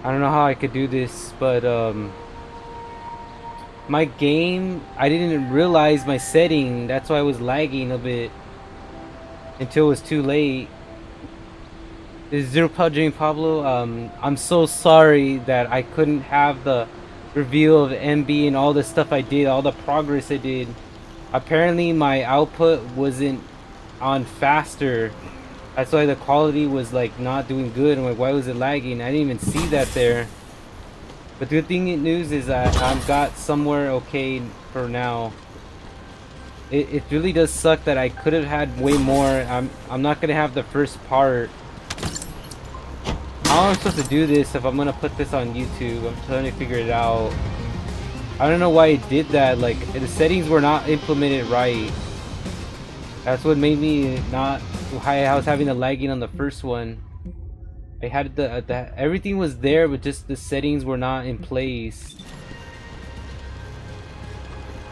I don't know how I could do this, but my game, I didn't realize my setting. That's why I was lagging a bit until it was too late. This is Zero Dream Pablo. I'm so sorry that I couldn't have the reveal of MB and all the stuff I did, all the progress I did. Apparently, my output wasn't on faster. That's why the quality was like not doing good. I'm like, why was it lagging? I didn't even see that there. But the good thing news is that I've got somewhere okay for now. It really does suck that I could have had way more. I'm not gonna have the first part. How am I supposed to do this if I'm gonna put this on YouTube? I'm trying to figure it out. I don't know why it did that. Like the settings were not implemented right. That's what made me not. Why I was having the lagging on the first one. I had the everything was there, but just the settings were not in place.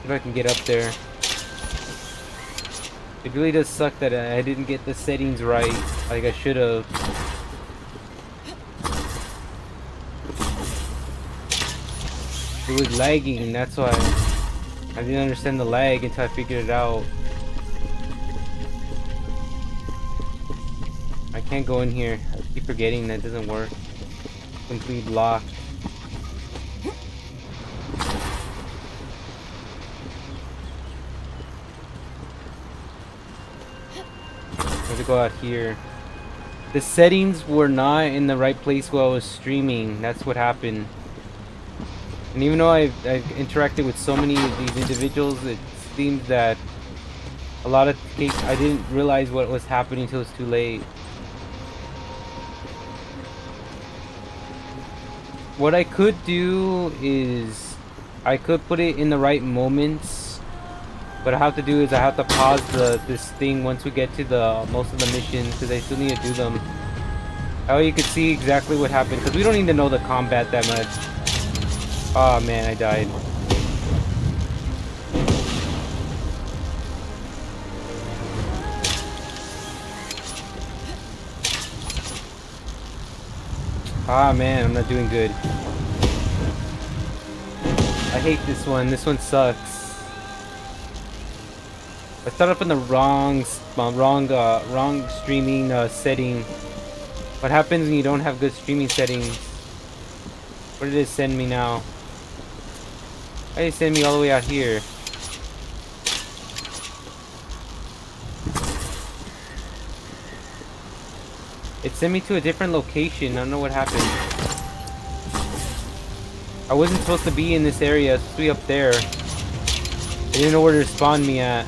If I can get up there. It really does suck that I didn't get the settings right, like I should have. It was lagging, that's why I didn't understand the lag until I figured it out. I can't go in here. I keep forgetting that doesn't work. Complete lock. I have to go out here. The settings were not in the right place while I was streaming. That's what happened. And even though I've interacted with so many of these individuals, it seems that a lot of cases I didn't realize what was happening until it's too late. What I could do is I could put it in the right moments. What I have to do is I have to pause this thing once we get to the most of the missions because I still need to do them. That way you can see exactly what happened because we don't need to know the combat that much. Oh man, I died. Ah man, I'm not doing good. I hate this one. This one sucks. I started up in the wrong streaming setting. What happens when you don't have good streaming settings? Where did it send me now? Why did it send me all the way out here? It sent me to a different location. I don't know what happened. I wasn't supposed to be in this area. I was supposed to be up there. I didn't know where to spawn me at.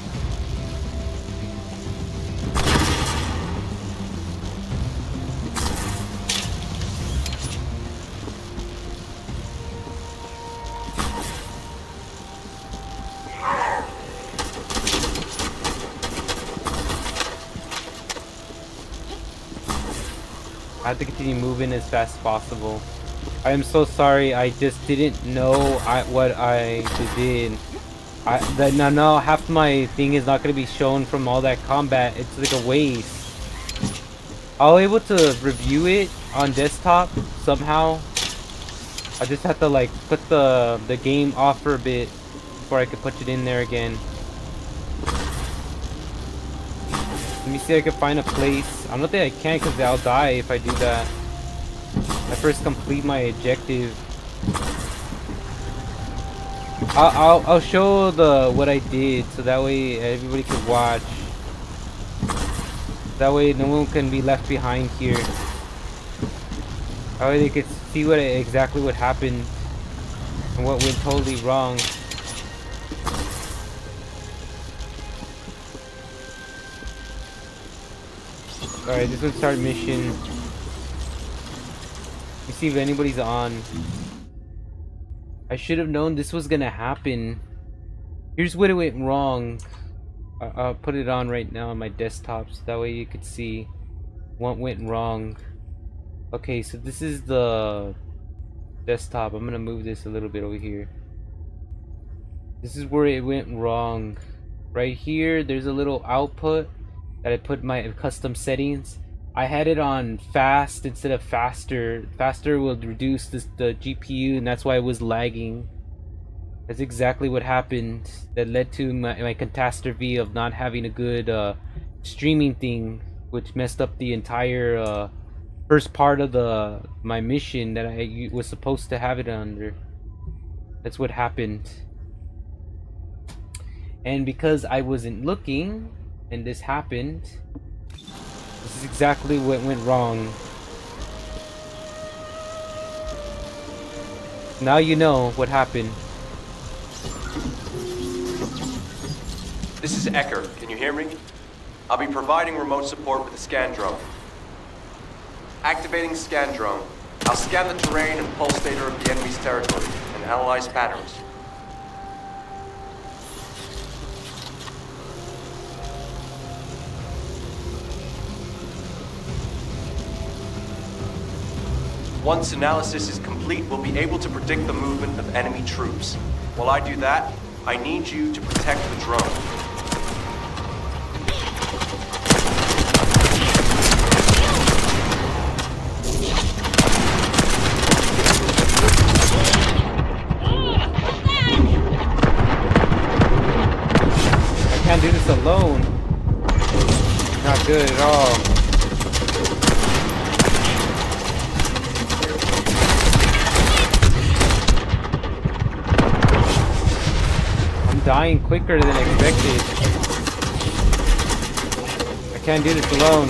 I have to continue moving as fast as possible. I am so sorry. I just didn't know what I did. Now half my thing is not going to be shown from all that combat. It's like a waste. I was able to review it on desktop somehow. I just have to like put the game off for a bit before I could put it in there again. Let me see if I can find a place. I don't think I can because I'll die if I do that. I first complete my objective. I'll show what I did so that way everybody can watch. That way no one can be left behind here. That way they could see exactly what happened and what went totally wrong. Alright, this one's start mission. Let me see if anybody's on. I should have known this was gonna happen. Here's what it went wrong. I'll put it on right now on my desktop so that way you could see what went wrong. Okay, so this is the desktop. I'm gonna move this a little bit over here. This is where it went wrong. Right here, there's a little output that I put my custom settings. I had it on fast instead of faster. Faster will reduce the GPU, and that's why it was lagging. That's exactly what happened. That led to my catastrophe of not having a good streaming thing, which messed up the entire first part of my mission that I was supposed to have it under. That's what happened. And because I wasn't looking, and this happened, this is exactly what went wrong. Now you know what happened. This is Ecker. Can you hear me? I'll be providing remote support with the scan drone. Activating scan drone. I'll scan the terrain and pulse data of the enemy's territory and analyze patterns. Once analysis is complete, we'll be able to predict the movement of enemy troops. While I do that, I need you to protect the drone. I can't do this alone. Not good at all. Dying quicker than expected. I can't do this alone.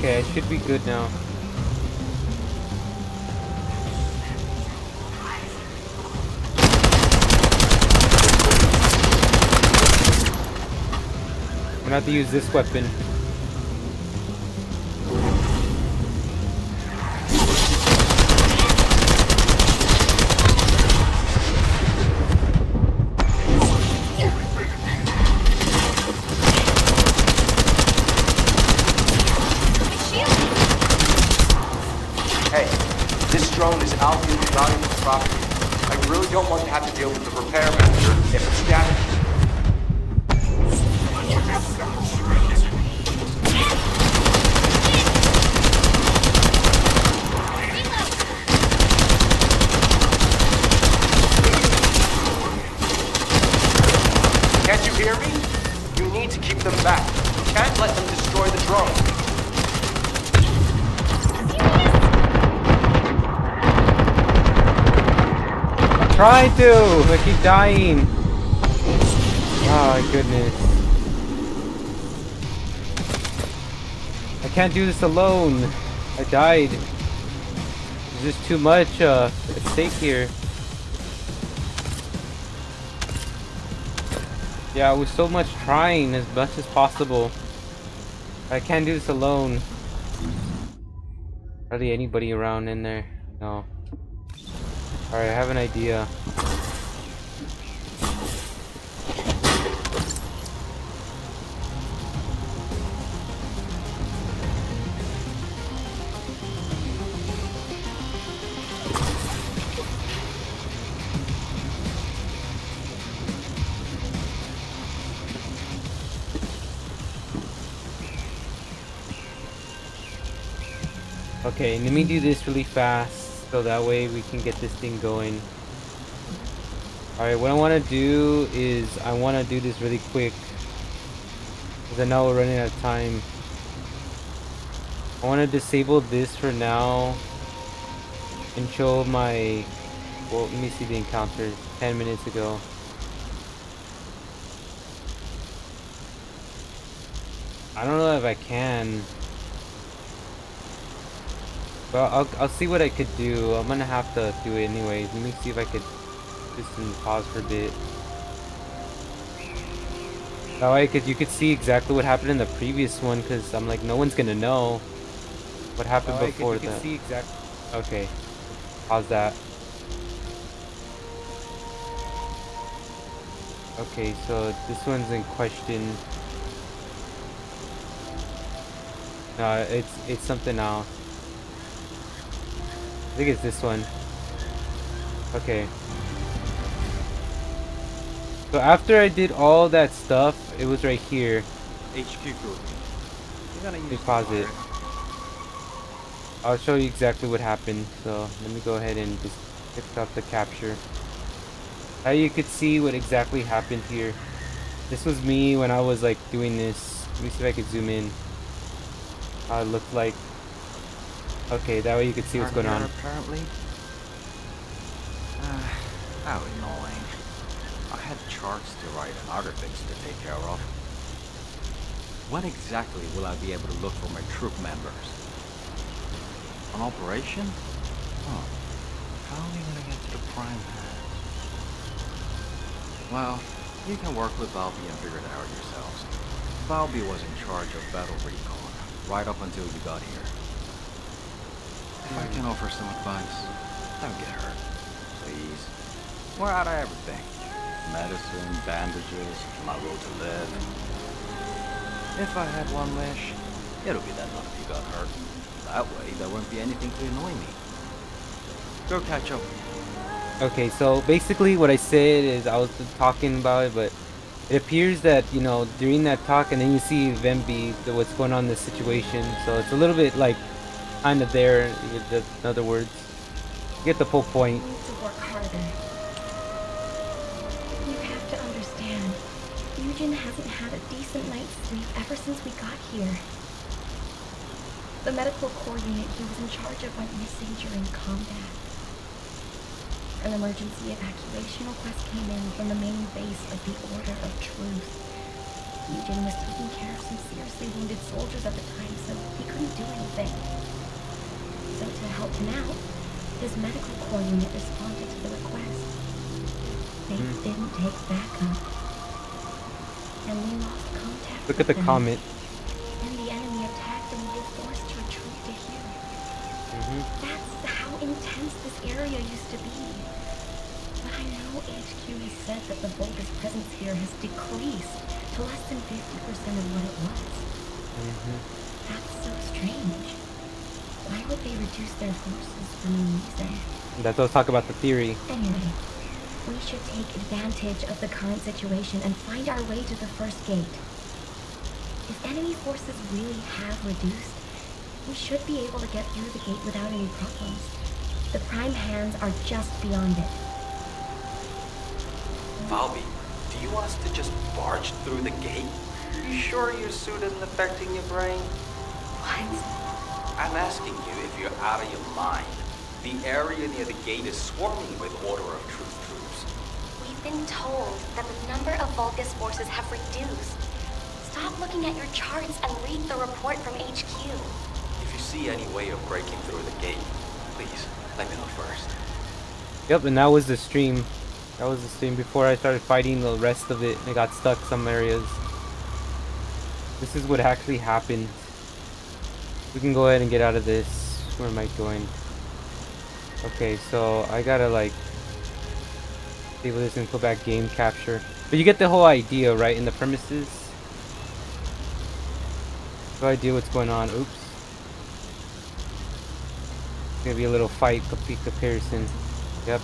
Okay, I should be good now. I'm gonna have to use this weapon. Hey, this drone is allocated valuable property. I really don't want to have to deal with the repair manager if it's damaged. Can't you hear me? You need to keep them back. You can't let them destroy the drone. Trying to! I keep dying! Oh my goodness. I can't do this alone. I died. There's just too much at stake here. Yeah, I was so much trying as much as possible. I can't do this alone. Hardly anybody around in there. No. Alright, I have an idea. Okay, let me do this really fast so that way we can get this thing going. Alright, what I want to do is I want to do this really quick because I know we're running out of time. I want to disable this for now and show my, well, let me see the encounters 10 minutes ago. I don't know if I can. Well, I'll see what I could do. I'm gonna have to do it anyways. Let me see if I could just pause for a bit. That way, cause you could see exactly what happened in the previous one. Cause I'm like, no one's gonna know what happened before that. See exactly. Okay, pause that. Okay, so this one's in question. No, it's something else. I think it's this one. Okay. So after I did all that stuff, it was right here. HQ group. You're gonna Let me use pause it. fire. I'll show you exactly what happened. So let me go ahead and just pick up the capture. Now you could see what exactly happened here. This was me when I was like doing this. Let me see if I could zoom in. How it looked like. Okay, that way you could see what's going on. Apparently. How annoying. I had charts to write and other things to take care of. When exactly will I be able to look for my troop members? An operation? Huh. How are we gonna get to the prime hands? Well, you can work with Valby and figure it out yourselves. Valby was in charge of battle recon, right up until you got here. If I can offer some advice, don't get hurt. Please. We're out of everything. Medicine, bandages, my will to live. If I had one wish, it'll be that none of you got hurt. That way, there won't be anything to annoy me. Go catch up. Okay, so basically what I said is I was talking about it, but it appears that, you know, during that talk and then you see Vemby, what's going on in this situation. So it's a little bit like kind of there, in other words. You get the full point. You need to work harder. You have to understand, Eugen hasn't had a decent night's sleep ever since we got here. The medical corps unit he was in charge of went missing during combat. An emergency evacuation request came in from the main base of the Order of Truth. Eugen was taking care of some seriously wounded soldiers at the time, so he couldn't do anything. So to help him out, his medical corps unit responded to the request. They didn't take backup. And we lost contact Look at with the them. comment. And the enemy attacked and we were forced to retreat to here. That's how intense this area used to be. But I know HQ has said that the Volga's presence here has decreased to less than 50% of what it was. That's so strange. Why would they reduce their forces for no reason? That's what I was talking about, the theory. Anyway, we should take advantage of the current situation and find our way to the first gate. If enemy forces really have reduced, we should be able to get through the gate without any problems. The prime hands are just beyond it. Valby, do you want us to just barge through the gate? You sure your suit isn't affecting your brain? What? I'm asking you if you're out of your mind. The area near the gate is swarming with Order of Truth troops. We've been told that the number of Vulgus forces have reduced. Stop looking at your charts and read the report from HQ. If you see any way of breaking through the gate, please let me know first. Yep, and that was the stream. That was the stream before I started fighting the rest of it. I got stuck some areas. This is what actually happened. We can go ahead and get out of this. Where am I going? Okay, so I gotta like disable this and put back game capture. But you get the whole idea, right? In the premises. No idea what's going on. Oops. It's gonna be a little fight, complete comparison. Yep.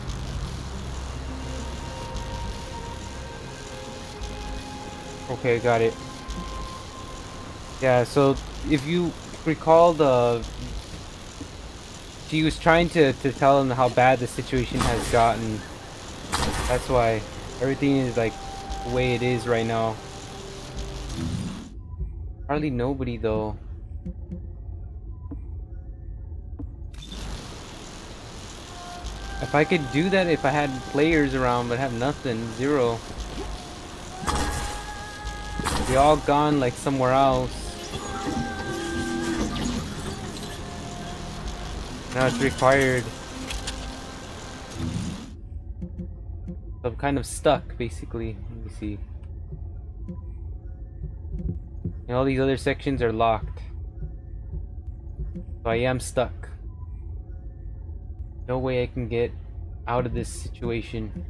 Okay, got it. Yeah, so if you recall, she was trying to tell him how bad the situation has gotten. That's why everything is like the way it is right now. Hardly nobody though. If I could do that if I had players around, but I have nothing, zero. They all gone like somewhere else. Now it's required. So I'm kind of stuck, basically. Let me see. And all these other sections are locked. So I am stuck. No way I can get out of this situation.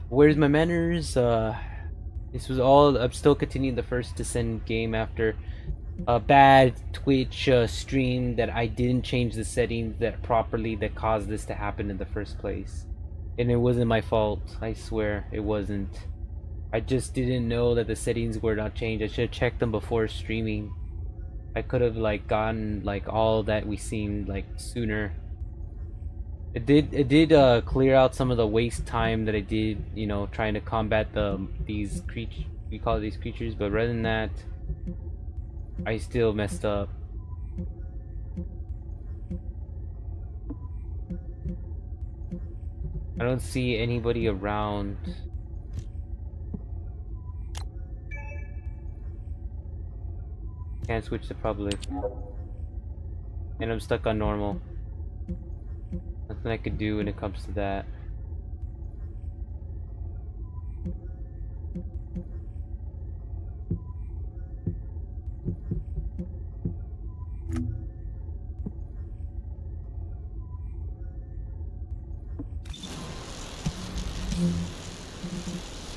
Where's my manners? This was all. I'm still continuing the first Descendant game after a bad Twitch stream that I didn't change the settings that properly that caused this to happen in the first place. And it wasn't my fault. I swear it wasn't. I just didn't know that the settings were not changed. I should have checked them before streaming. I could have like gotten like all that we seen like sooner. It did clear out some of the waste time that I did, you know, trying to combat these creatures, we call these creatures, but rather than that, I still messed up. I don't see anybody around. Can't switch to public. And I'm stuck on normal. Nothing I could do when it comes to that.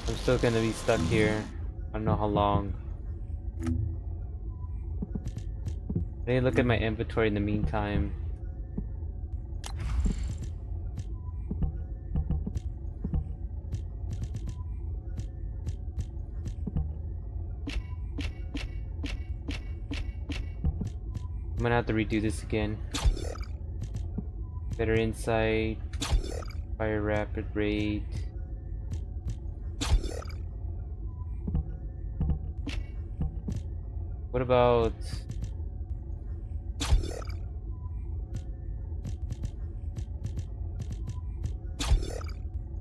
I'm still gonna be stuck here. I don't know how long. I need to look at my inventory in the meantime. I'm gonna have to redo this again. Better insight, fire rapid rate. What about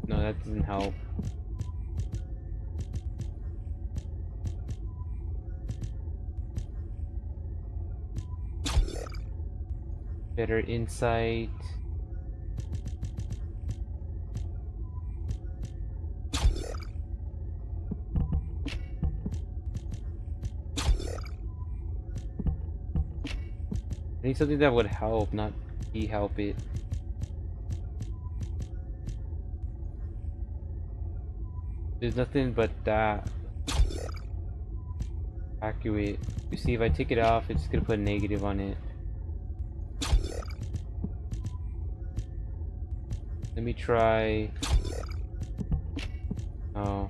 no, that doesn't help. Better insight. I need something that would help, not help it. There's nothing but that. Accurate. You see, if I take it off, it's gonna put a negative on it. Let me try. Oh.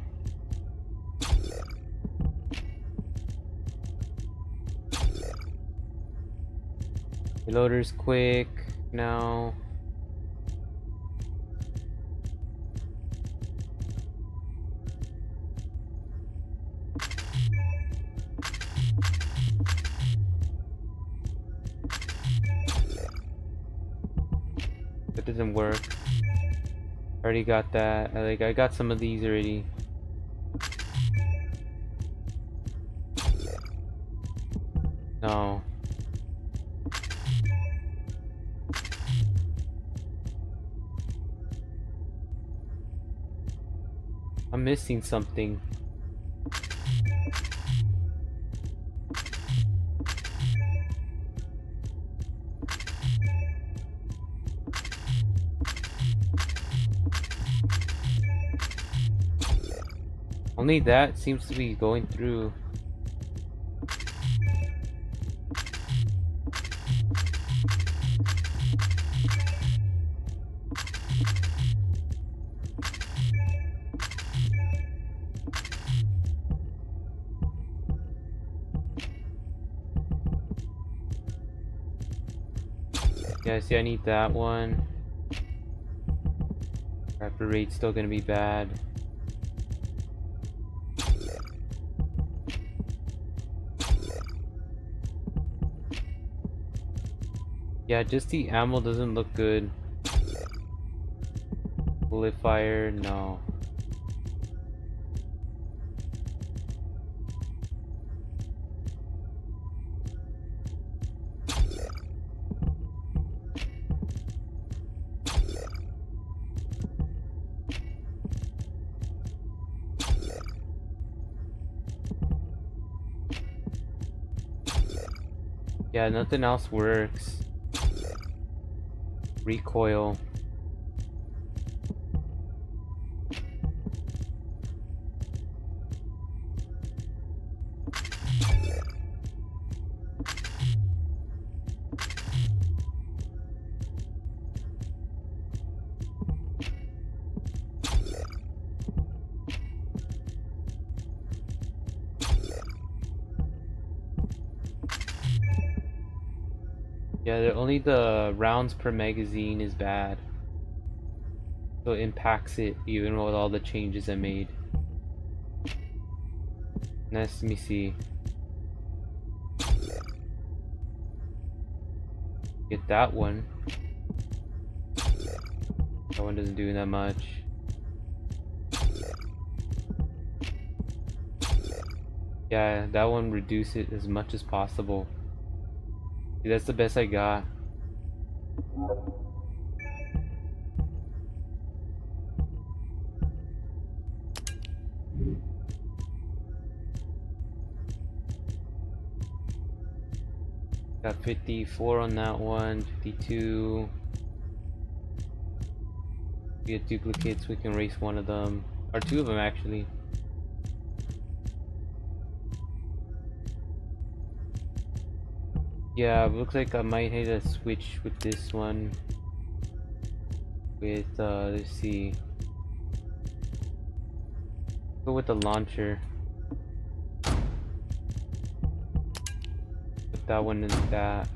Reloader's quick now. That doesn't work. Already got that. I got some of these already. No. I'm missing something. Only that seems to be going through. Yeah, see, I need that one. Rapid rate's still gonna be bad. Yeah, just the ammo doesn't look good. Bullet fire, no. Yeah, nothing else works. Recoil. Yeah, only the rounds per magazine is bad. So it impacts it even with all the changes I made. Let me see. Get that one. That one doesn't do that much. Yeah, that one reduce it as much as possible. See, that's the best I got. Got 54 on that one, 52. We get duplicates, we can erase one of them. Or two of them actually. Yeah, looks like I might need to switch with this one. With, let's see. Go with the launcher. Put that one in that.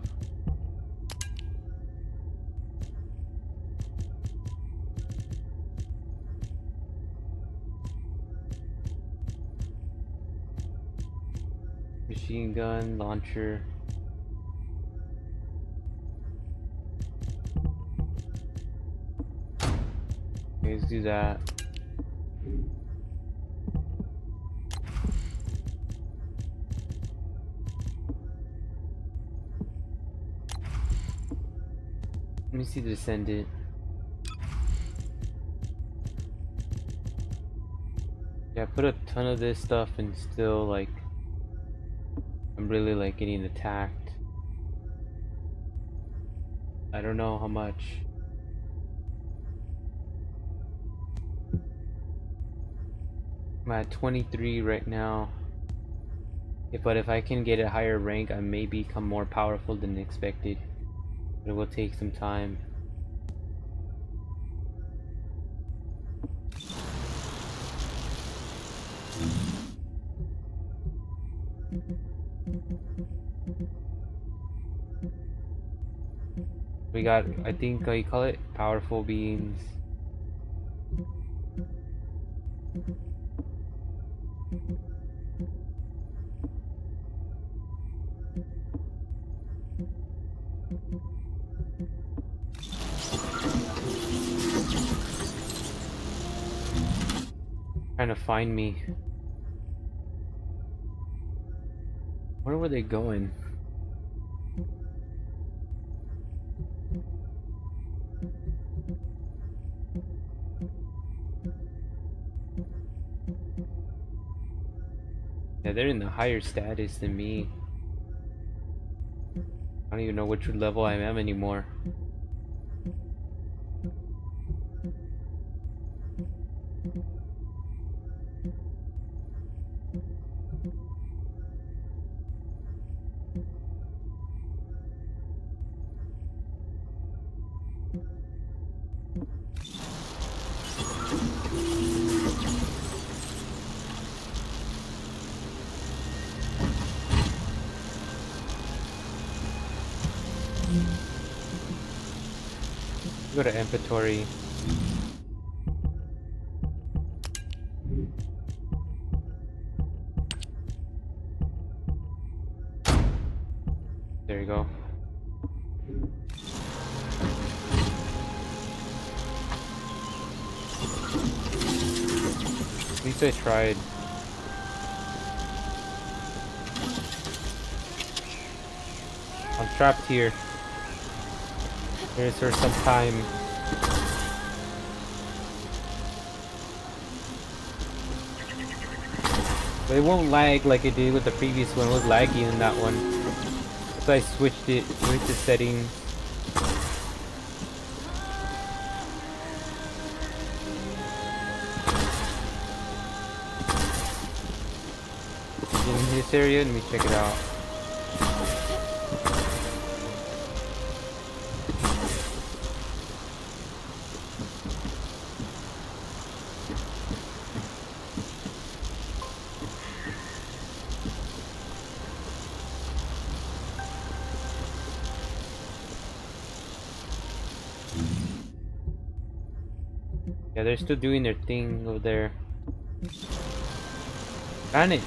Machine gun, launcher. Okay, let's do that. Let me see the Descendant. Yeah, I put a ton of this stuff and still like I'm really like getting attacked. I don't know how much. I'm at 23 right now. But if I can get a higher rank, I may become more powerful than expected. But it will take some time. We got, I think you call it powerful beings. Trying to find me. Where were they going? Yeah, they're in the higher status than me. I don't even know which level I am anymore. Go to inventory. There you go. At least I tried. I'm trapped here. Here's for some time. But it won't lag like it did with the previous one. It was laggy in that one. So I switched it with the settings. In this area, let me check it out. Yeah, they're still doing their thing over there. Darn it.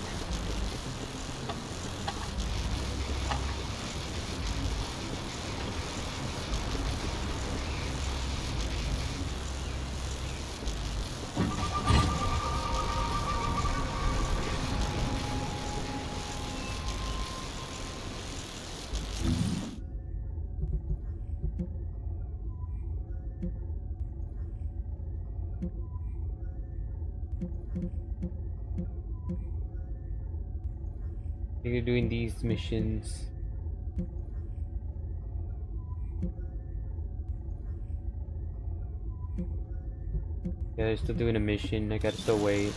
You're doing these missions. Yeah, they're still doing a mission. I gotta still wait.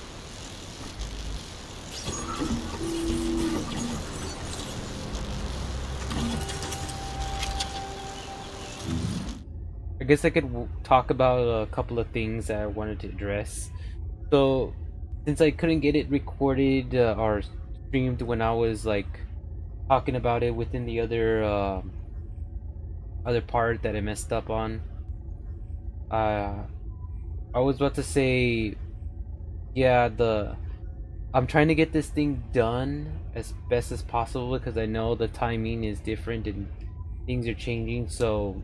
I guess I could talk about a couple of things that I wanted to address. So, since I couldn't get it recorded or streamed when I was like talking about it within the other part that I messed up on, uh, I was about to say, yeah, I'm trying to get this thing done as best as possible because I know the timing is different and things are changing. So,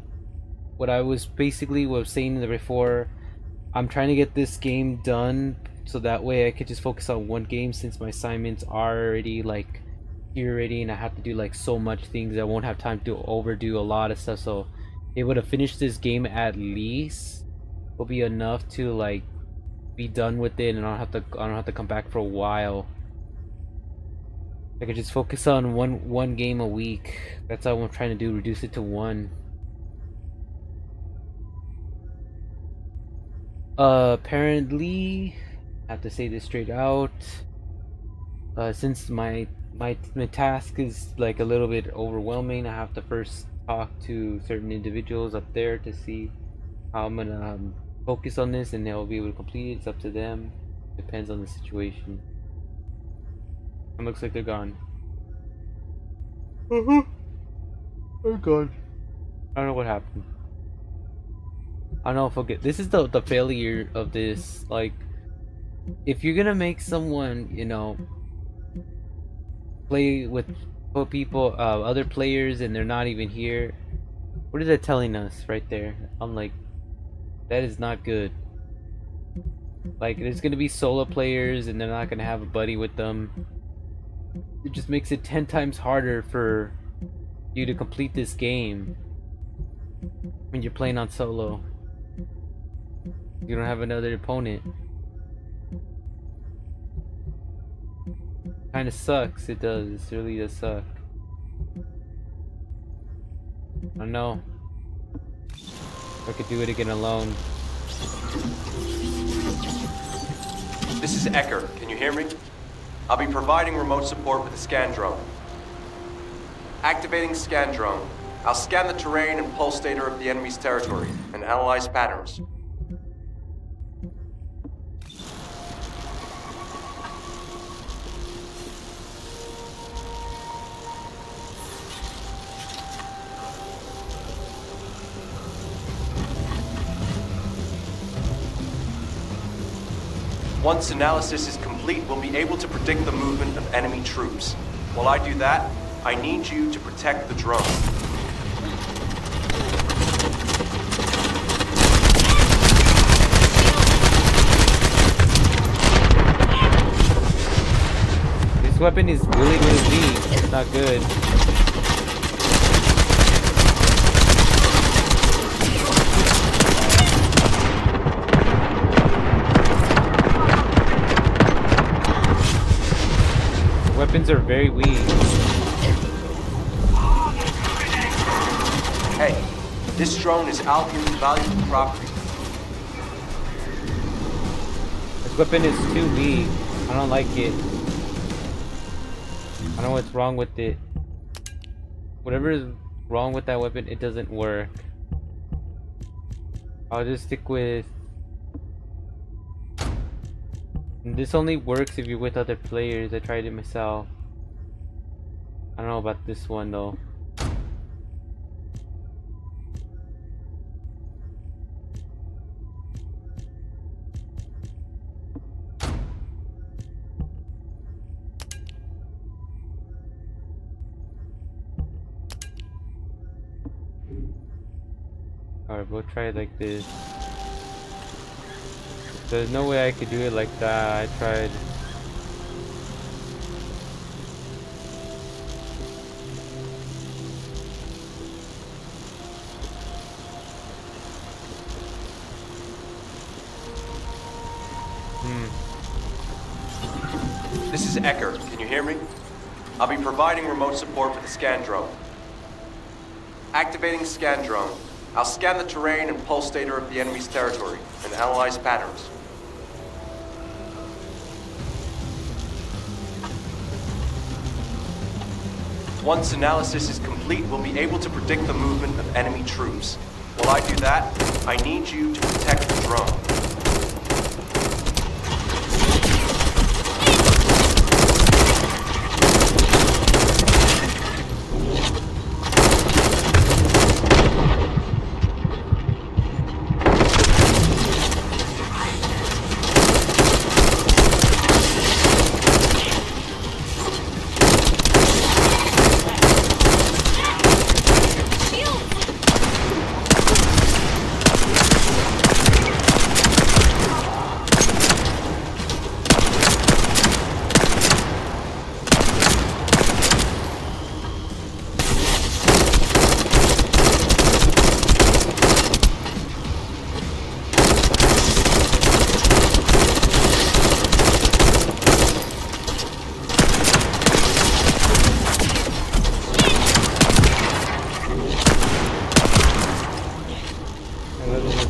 what I was basically was saying before, I'm trying to get this game done so that way I could just focus on one game since my assignments are already like here already and I have to do like so much things. I won't have time to overdo a lot of stuff. So able to finish this game at least will be enough to like be done with it and I don't have to come back for a while. I could just focus on one game a week. That's all I'm trying to do, reduce it to one. Apparently, I have to say this straight out. Since my task is like a little bit overwhelming, I have to first talk to certain individuals up there to see how I'm gonna focus on this, and they'll be able to complete it. It's up to them. Depends on the situation. It looks like they're gone. They're gone. I don't know what happened. I don't know if I'll get. This is the failure of this. Like, if you're gonna make someone, play with people, other players, and they're not even here, what is that telling us right there? I'm like, that is not good. Like, there's gonna be solo players, and they're not gonna have a buddy with them. It just makes it 10 times harder for you to complete this game when you're playing on solo. You don't have another opponent. Kinda sucks, it does. It really does suck. I don't know if I could do it again alone. This is Ecker. Can you hear me? I'll be providing remote support with the scan drone. Activating scan drone. I'll scan the terrain and pulse data of the enemy's territory and analyze patterns. Once analysis is complete, we'll be able to predict the movement of enemy troops. While I do that, I need you to protect the drone. This weapon is really weak. It's not good. Weapons are very weak. Hey, this drone is Albion valuable property. This weapon is too weak. I don't like it. I don't know what's wrong with it. Whatever is wrong with that weapon, it doesn't work. I'll just stick with... And this only works if you're with other players. I tried it myself. I don't know about this one though. Alright, we'll try it like this. There's no way I could do it like that. I tried. This is Ecker. Can you hear me? I'll be providing remote support for the scan drone. Activating scan drone. I'll scan the terrain and pulse data of the enemy's territory and analyze patterns. Once analysis is complete, we'll be able to predict the movement of enemy troops. While I do that, I need you to protect the drone.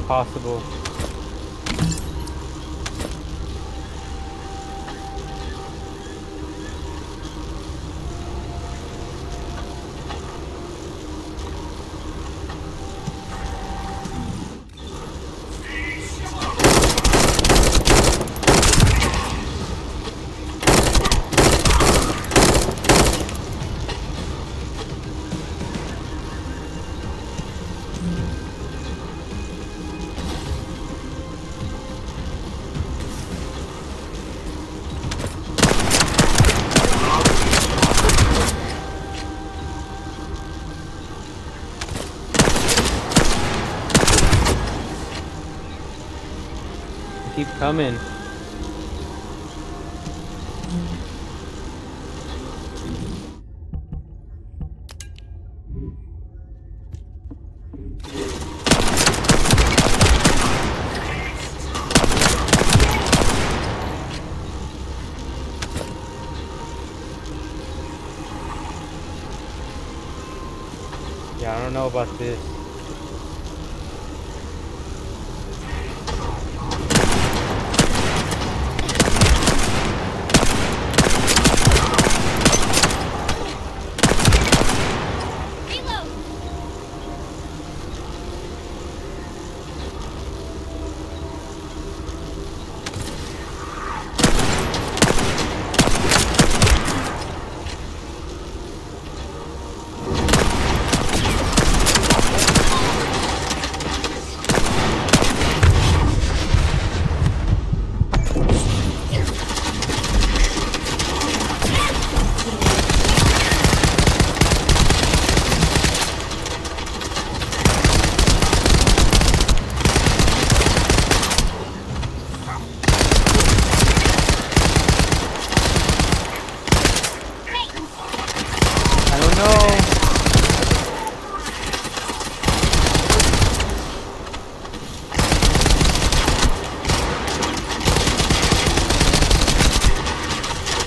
Possible. Keep coming. Yeah, I don't know about this.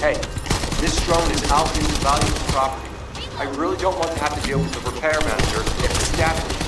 Hey, this drone is Albion valuable property. I I really don't want to have to deal with the repair manager if the staff...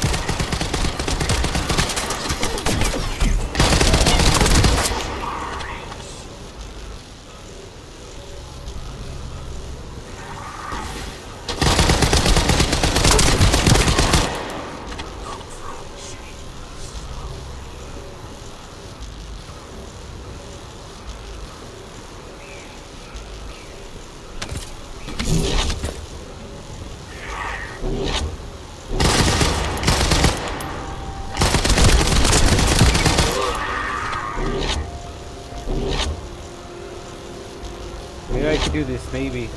Maybe I could do this, maybe.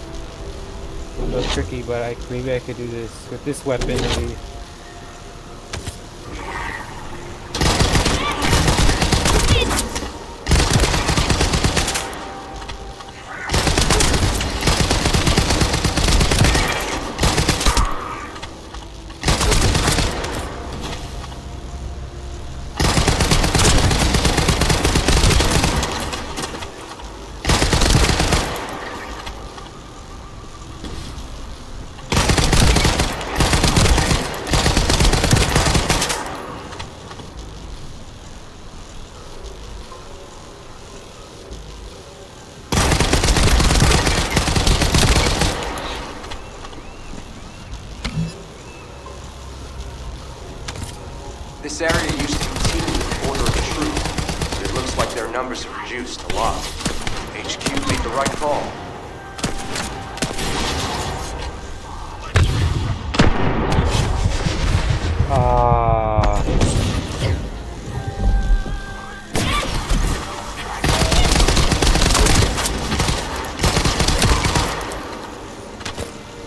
A little tricky, but maybe I could do this with this weapon at least. This area used to be teamed with the Order of the Truth, but it looks like their numbers have reduced a lot. HQ made the right call.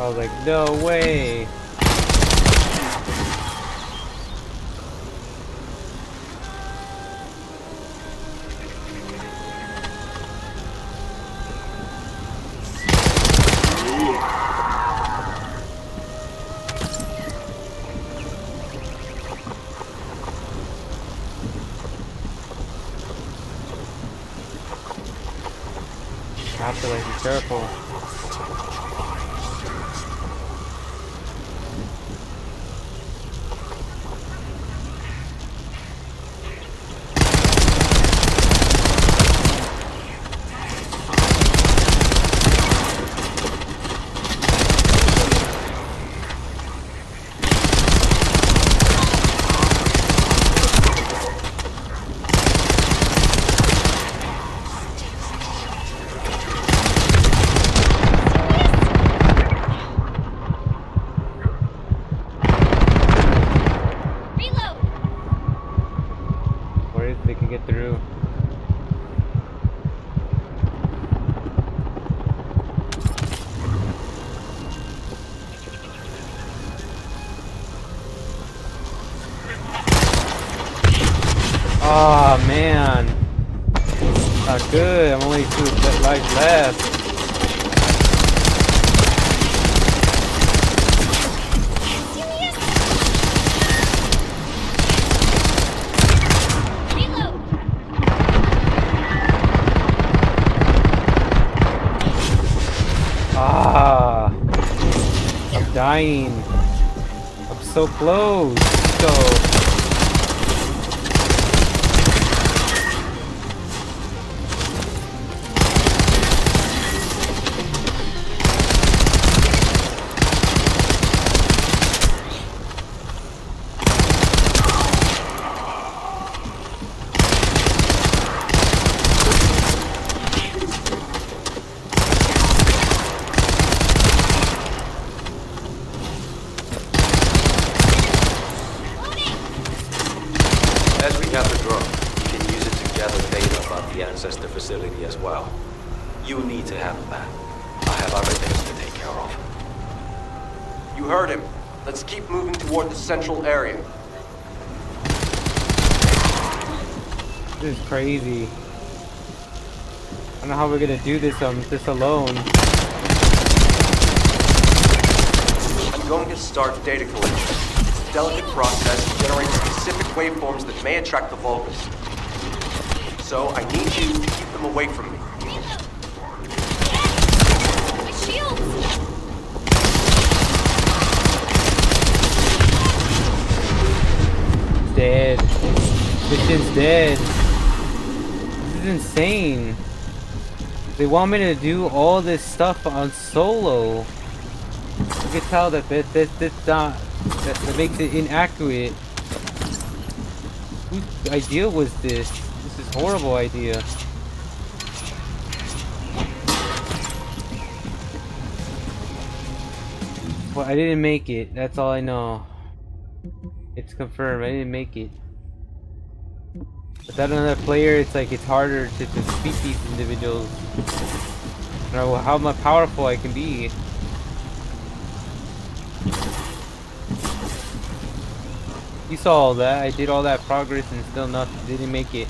I was like, no way. I have to like be careful. They can get through. Oh man, not good. I'm only 2 lives left. I'm dying. I'm so close. So. As we have the drone, we can use it to gather data about the Ancestor facility as well. You need to handle that. I have other things to take care of. You heard him. Let's keep moving toward the central area. This is crazy. I don't know how we're gonna do this alone. I'm going to start data collection. It's a delicate process to generate specific waveforms that may attract the Vulgus. So I need you to keep them away from me. My shields! mission's dead. This is insane. They want me to do all this stuff on solo. You can tell that that makes it inaccurate. Whose idea was this? This is a horrible idea. Well, I didn't make it. That's all I know. It's confirmed. I didn't make it. Without another player, it's like it's harder to defeat these individuals. I don't know how much powerful I can be. You saw all that. I did all that progress and still nothing. Didn't make it.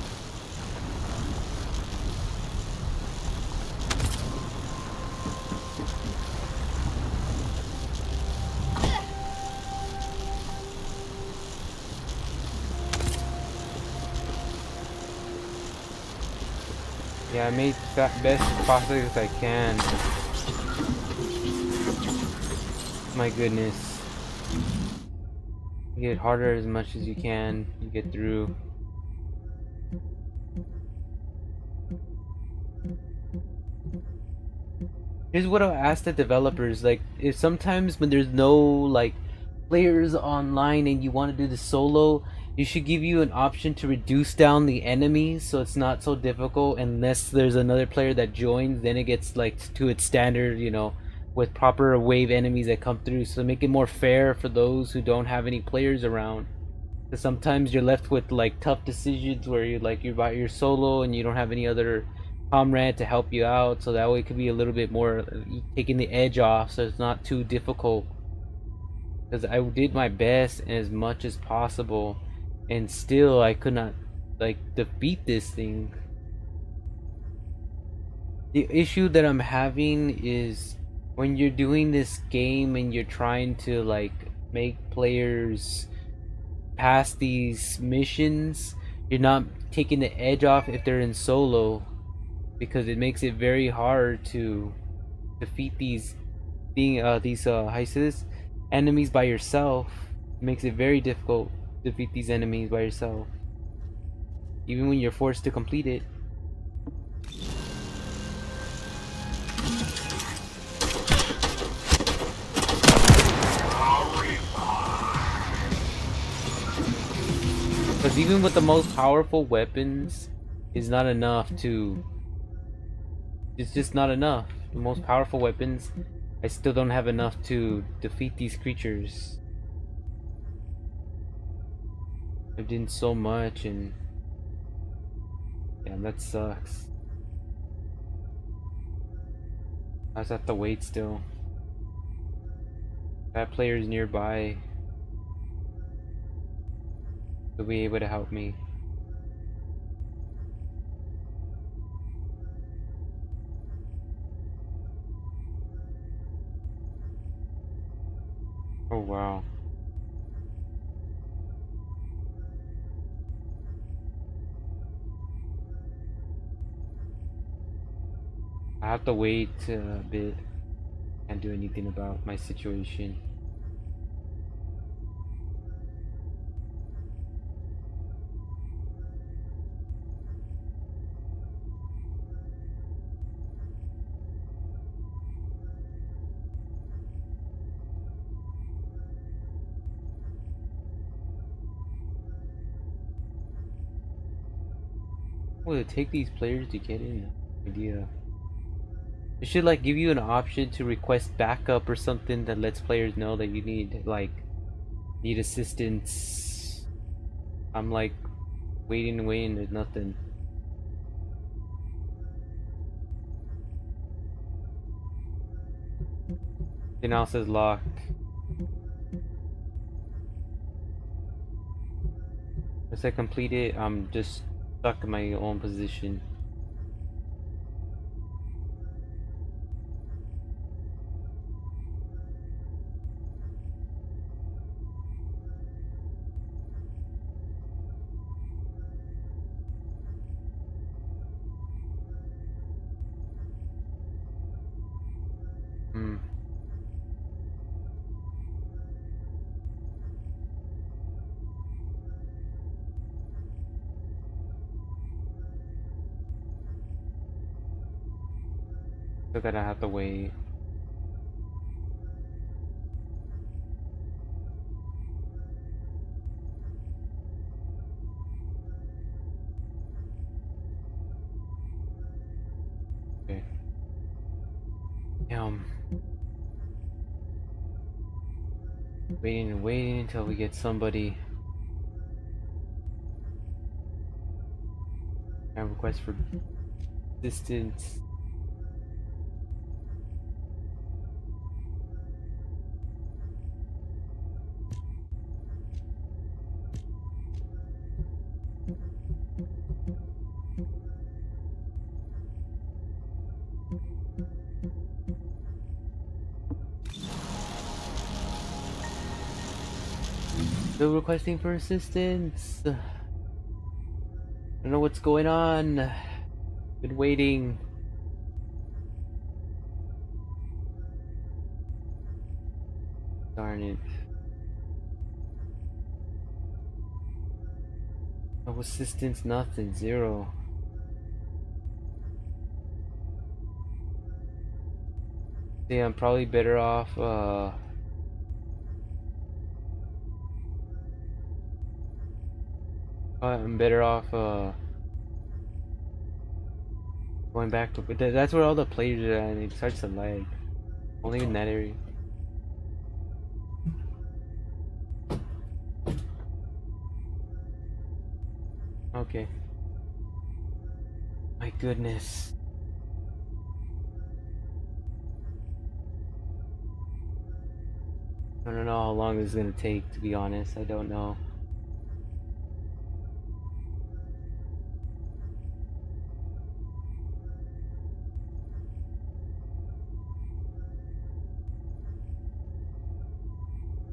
Yeah, I made that best possibly as I can. My goodness. You get harder as much as you can. You get through. Here's what I'll ask the developers, like, if sometimes when there's no, like, players online and you want to do the solo, you should give you an option to reduce down the enemies so it's not so difficult unless there's another player that joins, then it gets, like, to its standard, you know, with proper wave enemies that come through, so make it more fair for those who don't have any players around. Because sometimes you're left with, like, tough decisions where you're by your solo and you don't have any other comrade to help you out, so that way it could be a little bit more taking the edge off so it's not too difficult. Because I did my best as much as possible and still I could not, like, defeat this thing. The issue that I'm having is when you're doing this game and you're trying to, like, make players pass these missions, you're not taking the edge off if they're in solo, because it makes it very hard to defeat how you say this, enemies by yourself. It makes it very difficult to defeat these enemies by yourself, even when you're forced to complete it. Because even with the most powerful weapons, is not enough to. It's just not enough. The most powerful weapons, I still don't have enough to defeat these creatures. I've done so much, and yeah, that sucks. I just have to wait still. If I have players nearby, they'll be able to help me. Oh wow. I have to wait a bit. Can't do anything about my situation. What would it take these players to get in? No idea. It should, like, give you an option to request backup or something that lets players know that you need, like, need assistance. I'm like waiting and waiting, there's nothing. It now says locked. Once I complete it, I'm just stuck in my own position. Hmm. Still gonna have to wait. Okay. Damn. Waiting and waiting until we get somebody. I request for assistance. Still requesting for assistance. I don't know what's going on. Been waiting. Darn it. No assistance, nothing, zero. Yeah, I'm probably better off, I'm better off, going back to, that's where all the players are at, and it starts to lag. Only in that area. Okay. My goodness. I don't know how long this is gonna take, to be honest. I don't know.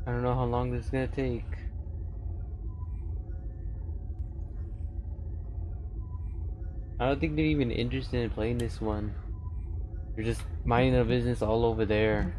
I don't know how long this is gonna take. I don't think they're even interested in playing this one. They're just minding their business all over there.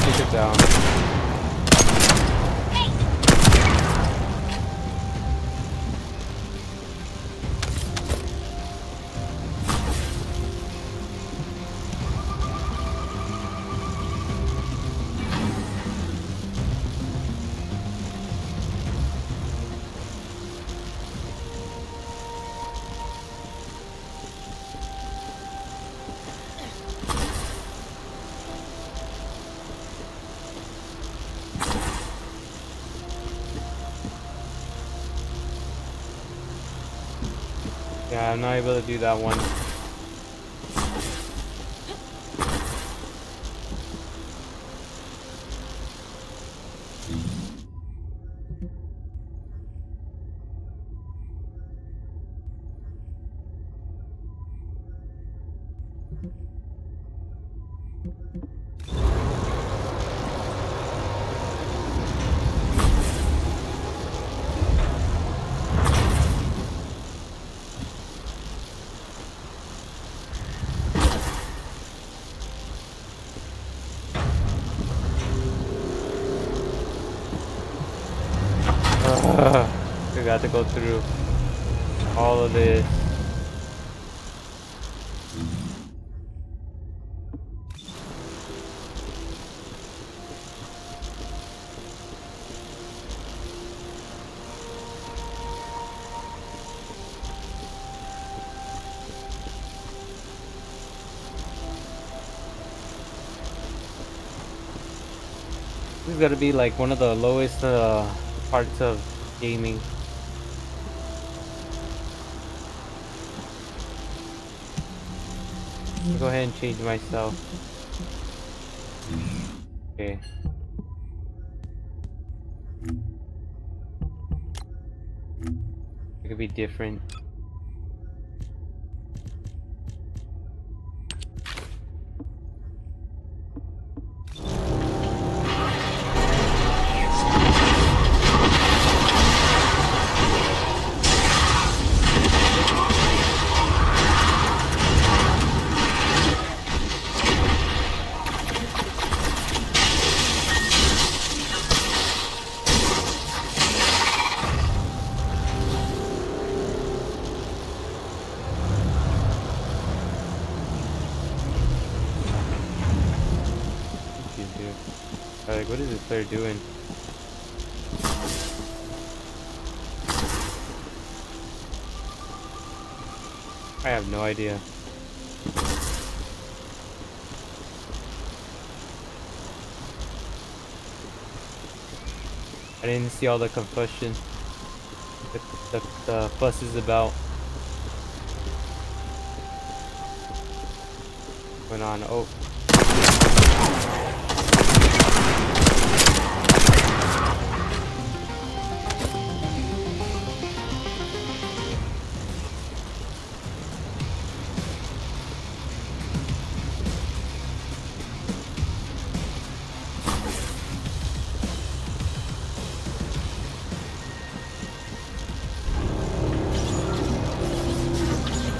Take it down. Yeah, I'm not able to do that one. We got to go through all of this. This is gonna be like one of the lowest parts of gaming. I'll go ahead and change myself. Okay. could be different. Like, what is this player doing? I have no idea. I didn't see all the combustion. The fuss is about going on. Oh.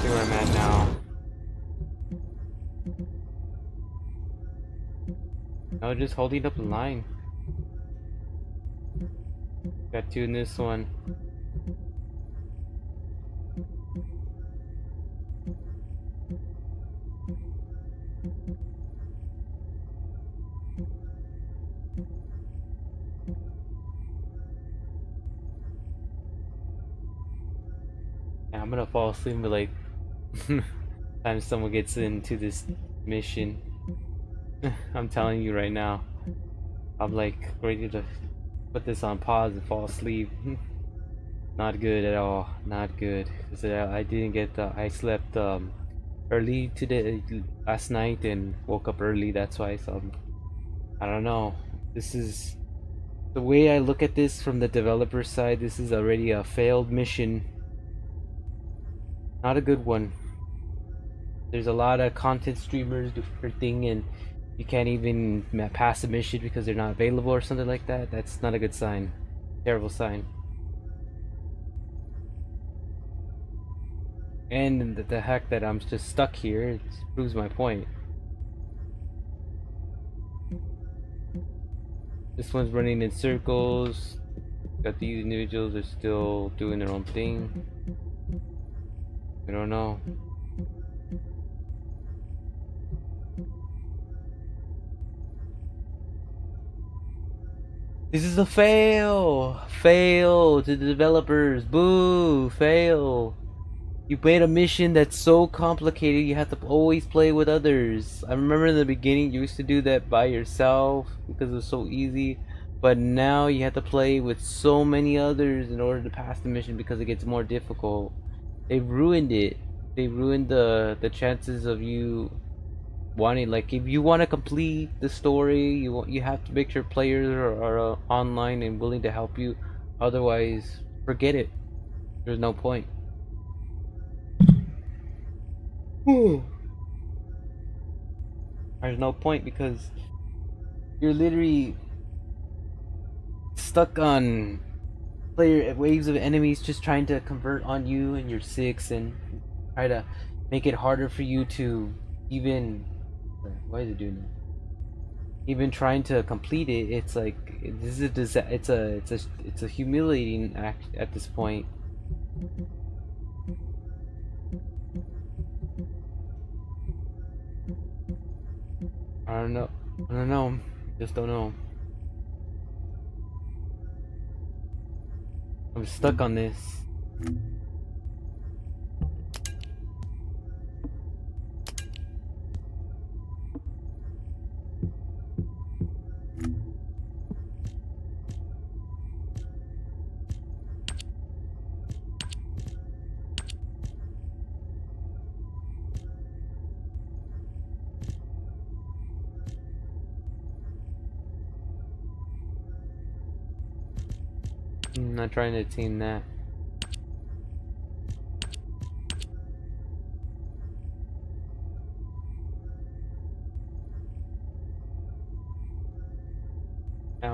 See where I'm at now. No, just holding up the line. Got two in this one. Yeah, I'm gonna fall asleep, but like, time someone gets into this mission. I'm telling you right now. I'm like ready to put this on pause and fall asleep. Not good at all. Not good. 'Cause I didn't get the. I slept early today last night and woke up early. That's why. So I don't know. This is the way I look at this from the developer side. This is already a failed mission. Not a good one. There's a lot of content streamers do their thing and you can't even pass a mission because they're not available or something like that. That's not a good sign. Terrible sign. And the heck that I'm just stuck here, it proves my point. This one's running in circles. Got these individuals are still doing their own thing. I don't know. This is a fail! Fail to the developers. Boo! Fail! You made a mission that's so complicated you have to always play with others. I remember in the beginning you used to do that by yourself because it was so easy. But now you have to play with so many others in order to pass the mission because it gets more difficult. They've ruined it. They ruined the chances of you wanting, like, if you want to complete the story, you have to make sure players are online and willing to help you. Otherwise, forget it. There's no point. There's no point because you're literally stuck on player waves of enemies just trying to convert on you and your six and try to make it harder for you to even. Why is it doing that? Even trying to complete it, it's like this is it's a humiliating act at this point. I don't know. I don't know. Just don't know. I'm stuck on this. I'm not trying to team that.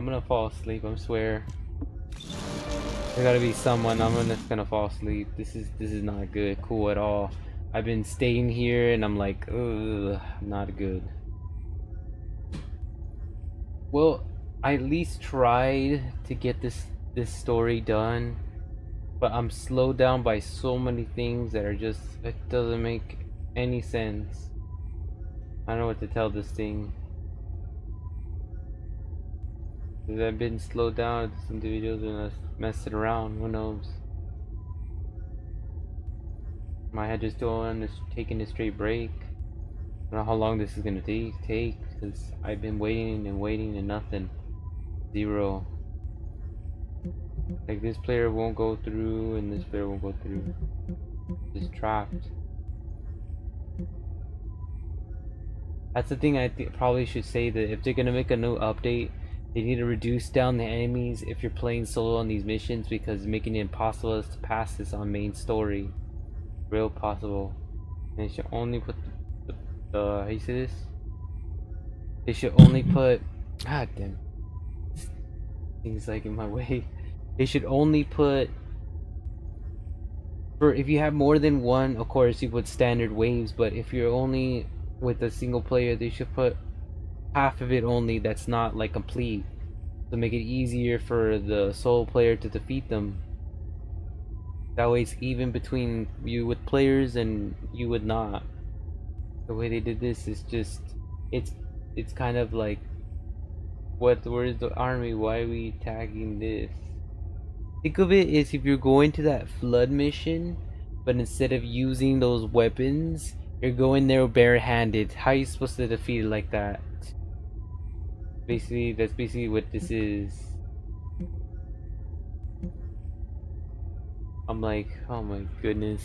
I'm gonna fall asleep, I swear. There gotta be someone. I'm just gonna fall asleep. This is not good, cool at all. I've been staying here and I'm like, ugh, not good. Well, I at least tried to get this story done, but I'm slowed down by so many things that are just, it doesn't make any sense. I don't know what to tell this thing. Because I've been slowed down, this individual's been messing around, who knows. My head just doing this, taking a straight break. I don't know how long this is gonna take because I've been waiting and waiting and nothing. Zero. Like this player won't go through and this player won't go through. Just trapped. That's the thing I probably should say, that if they're gonna make a new update, they need to reduce down the enemies if you're playing solo on these missions, because making it impossible to pass this on main story. Real possible. And they should only put how you say this? They should only put, god damn, things like in my way. They should only put, for if you have more than one, of course you put standard waves, but if you're only with a single player, they should put half of it only that's not like complete, to make it easier for the solo player to defeat them. That way it's even between you with players and you would not. The way they did this is just, it's kind of like, where's the army? Why are we tagging this? Think of it as if you're going to that flood mission, but instead of using those weapons, you're going there barehanded. How are you supposed to defeat it like that? Basically, that's basically what this is. I'm like, oh my goodness.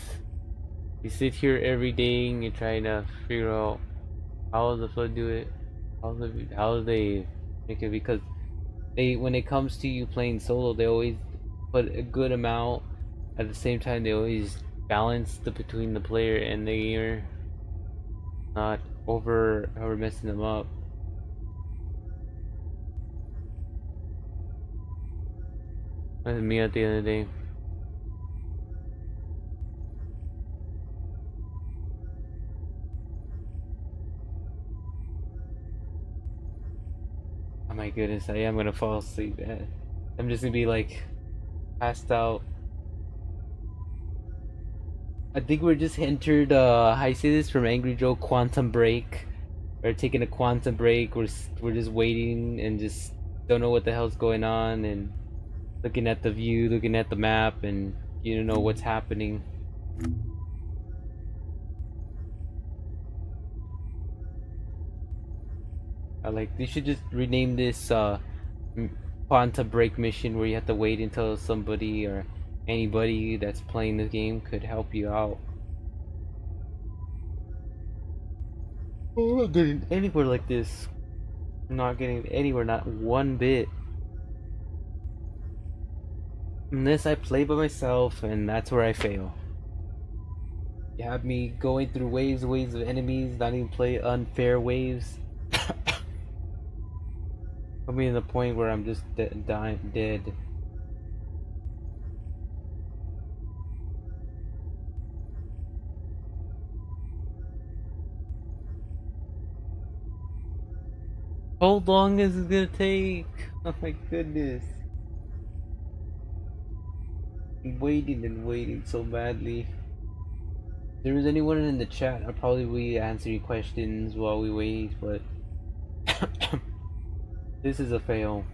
You sit here every day and you're trying to figure out how does the flood do it? How do they make it? Because when it comes to you playing solo, they always put a good amount. At the same time, they always balance between the player and the gamer, not over messing them up. That's me at the end of the day. Oh my goodness, I am gonna fall asleep. I'm just gonna be like passed out. I think we're just entered I say this from Angry Joe, quantum break. We're taking a quantum break. We're just waiting and just don't know what the hell's going on, and looking at the view, looking at the map, and you don't know what's happening. They should just rename this quantum break mission, where you have to wait until somebody or anybody that's playing the game could help you out. I'm not getting anywhere like this. I'm not getting anywhere, not one bit. Unless I play by myself, and that's where I fail. You have me going through waves of enemies, not even play unfair waves. Put me in the point where I'm just dead. How long is it gonna take? Oh my goodness. I'm waiting and waiting so badly. If there is anyone in the chat, I'll probably be answering questions while we wait, but this is a fail.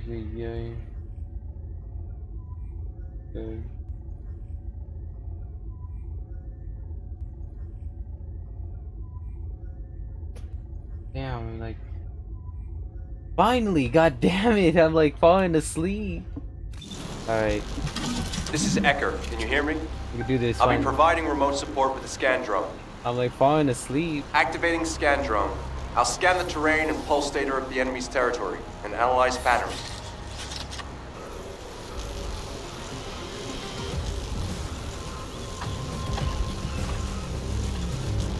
Yeah. Okay. Damn, like, finally, god damn it, I'm like falling asleep. Alright, This is Ecker. Can you hear me? we can do this. I'll be Fine. providing remote support with the scan drone. I'm like falling asleep. Activating scan drone. I'll scan the terrain and pulse data of the enemy's territory and analyze patterns.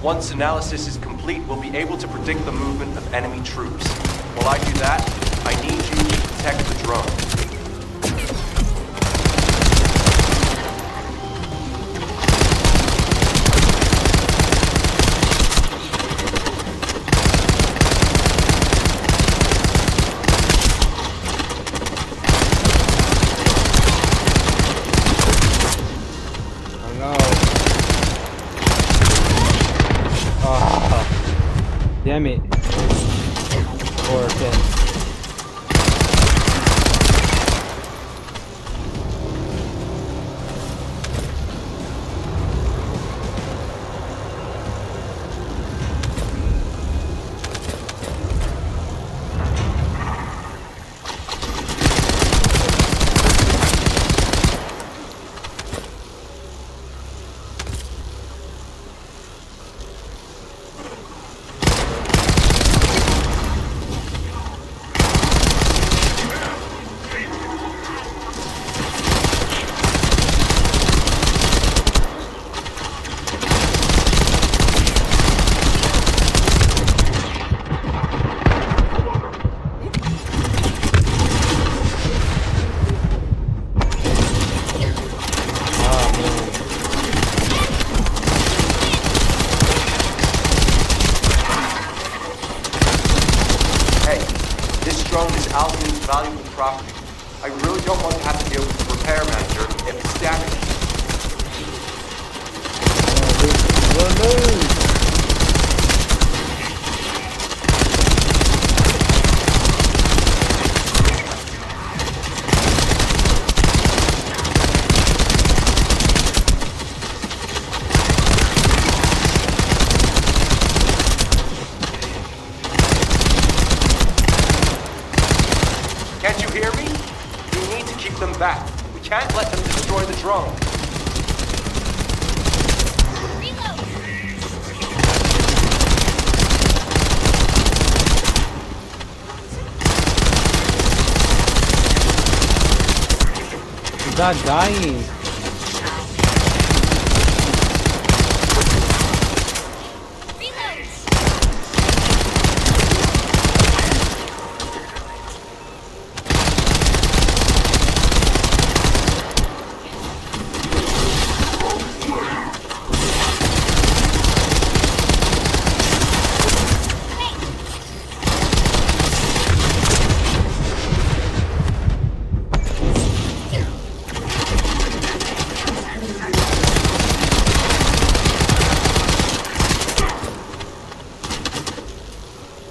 Once analysis is complete, we'll be able to predict the movement of enemy troops. While I do that, I need you to protect the drone. Oh no. Oh, damn it. 4 or 10. Alvin's valuable property. I really don't want to have to deal with the repair manager if it's damaged. Can't you hear me? We need to keep them back. We can't let them destroy the drone. He's not dying.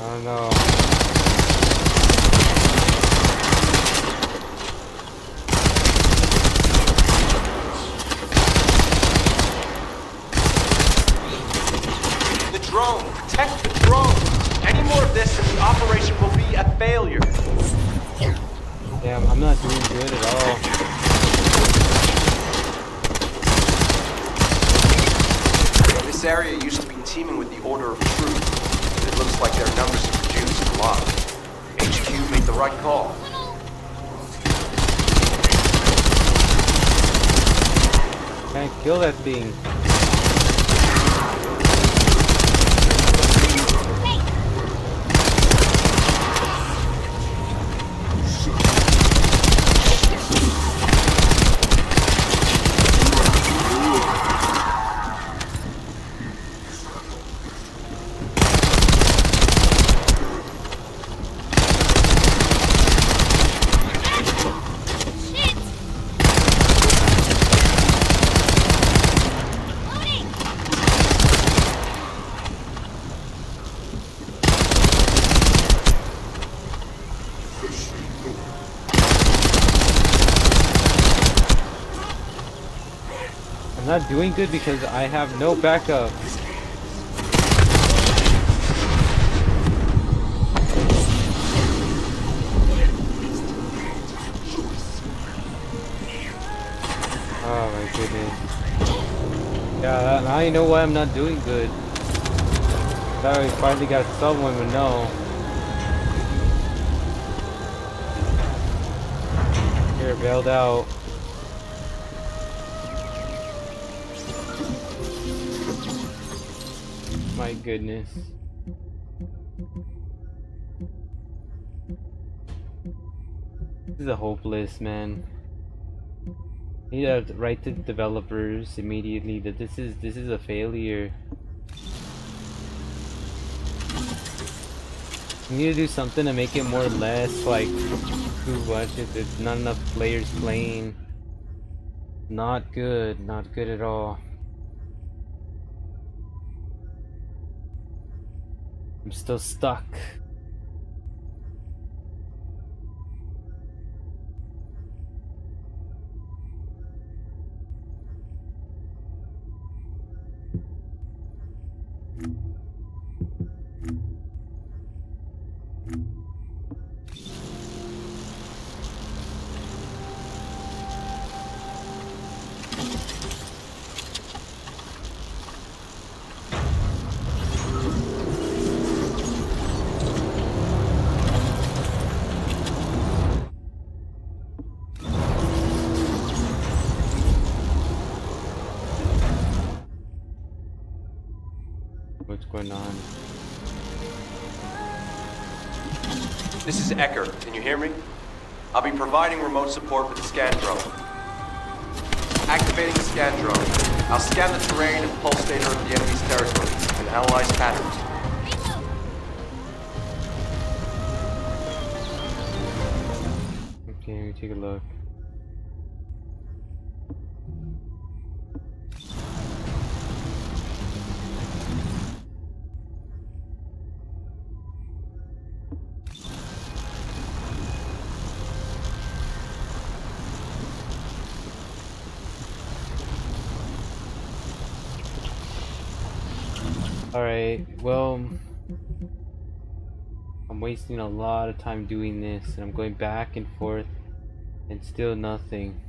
Oh no. The drone! Protect the drone! Any more of this and the operation will be a failure. Damn, I'm not doing good at all. This area used to be teeming with the Order of Truth, but it looks like their numbers have reduced a lot. HQ made the right call. Can't kill that thing. I'm not doing good because I have no backup. Oh my goodness. Yeah, Now you know why I'm not doing good. Thought we finally got someone, but no. Here, bailed out. My goodness. This is a hopeless, man. You need to write to developers immediately that this is a failure. You need to do something to make it more or less like who watches. There's not enough players playing. Not good, not good at all. I'm still stuck. What's going on? This is Ecker. Can you hear me? I'll be providing remote support with the scan drone. Activating the scan drone. I'll scan the terrain and pulse data of the enemy's territory and analyze patterns. Okay, let me take a look. Alright, well, I'm wasting a lot of time doing this, and I'm going back and forth, and still nothing.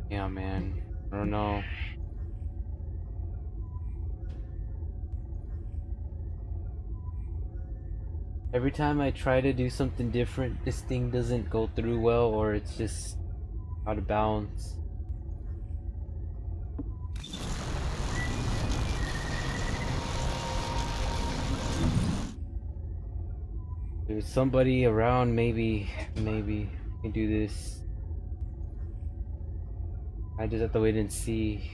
Yeah, man, I don't know. Every time I try to do something different, this thing doesn't go through well, or it's just out of bounds. There's somebody around, maybe I can do this. I just have to wait and see.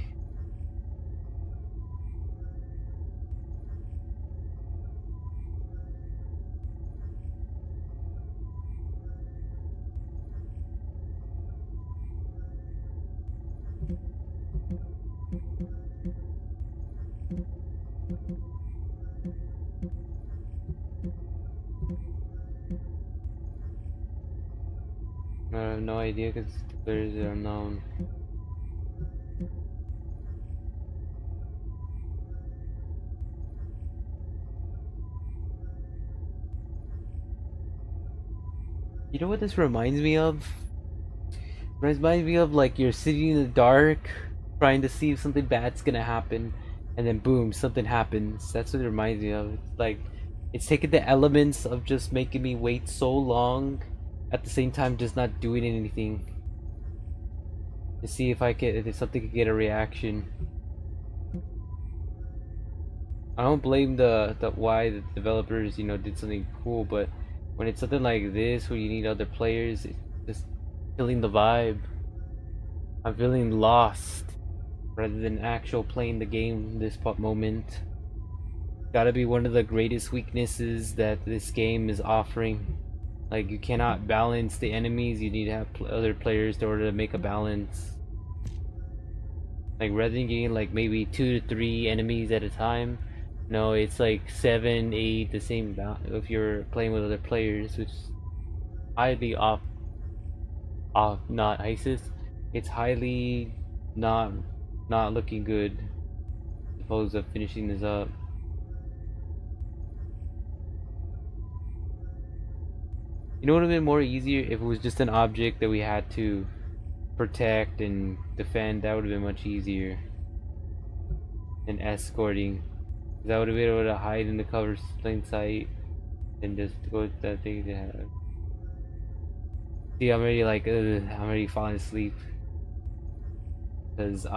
I have no idea because the players are unknown. You know what this reminds me of? Reminds me of like you're sitting in the dark trying to see if something bad's gonna happen, and then boom, something happens. That's what it reminds me of. It's like it's taking the elements of just making me wait so long, at the same time just not doing anything to see if something could get a reaction. I don't blame the why the developers did something cool, but when it's something like this where you need other players, it's just killing the vibe. I'm feeling lost rather than actual playing the game this moment. Gotta be one of the greatest weaknesses that this game is offering. Like, you cannot balance the enemies, you need to have other players in order to make a balance. Like, rather than getting like maybe 2 to 3 enemies at a time, no, it's like 7, 8, the same if you're playing with other players, which is highly not ISIS. It's highly not looking good. Suppose of finishing this up. You know what would have been more easier if it was just an object that we had to protect and defend. That would have been much easier than escorting. 'Cause I would have been able to hide in the cover plain sight and just go to that thing to have. See, I'm already like, I'm already falling asleep because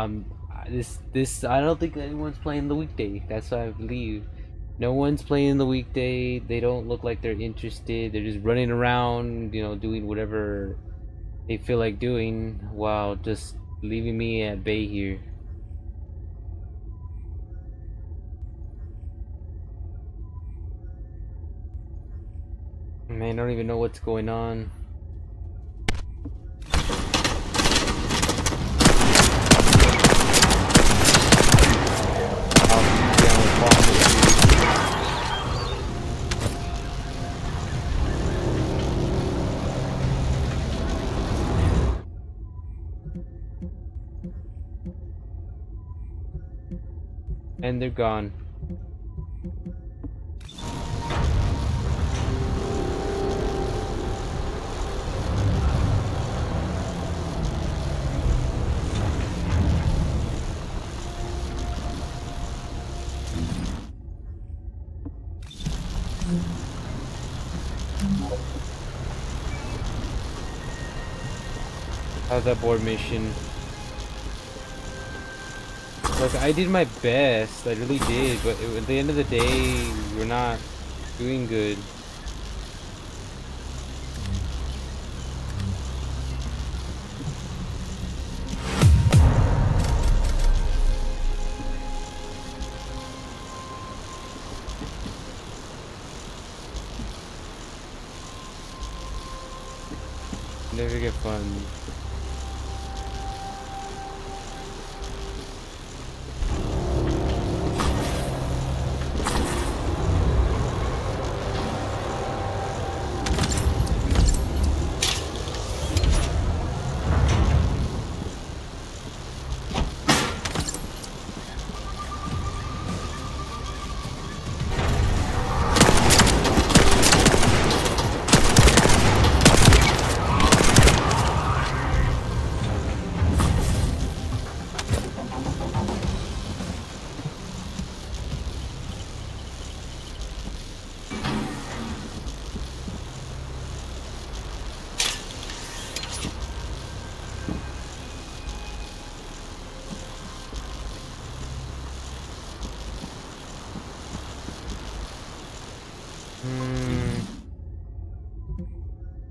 this. I don't think anyone's playing the weekday. That's what I believe. No one's playing the weekday. They don't look like they're interested. They're just running around, doing whatever they feel like doing while just leaving me at bay here. Man, I don't even know what's going on. And they're gone. How's that board mission? Look, I did my best. I really did, but at the end of the day, we're not doing good. Never get fun.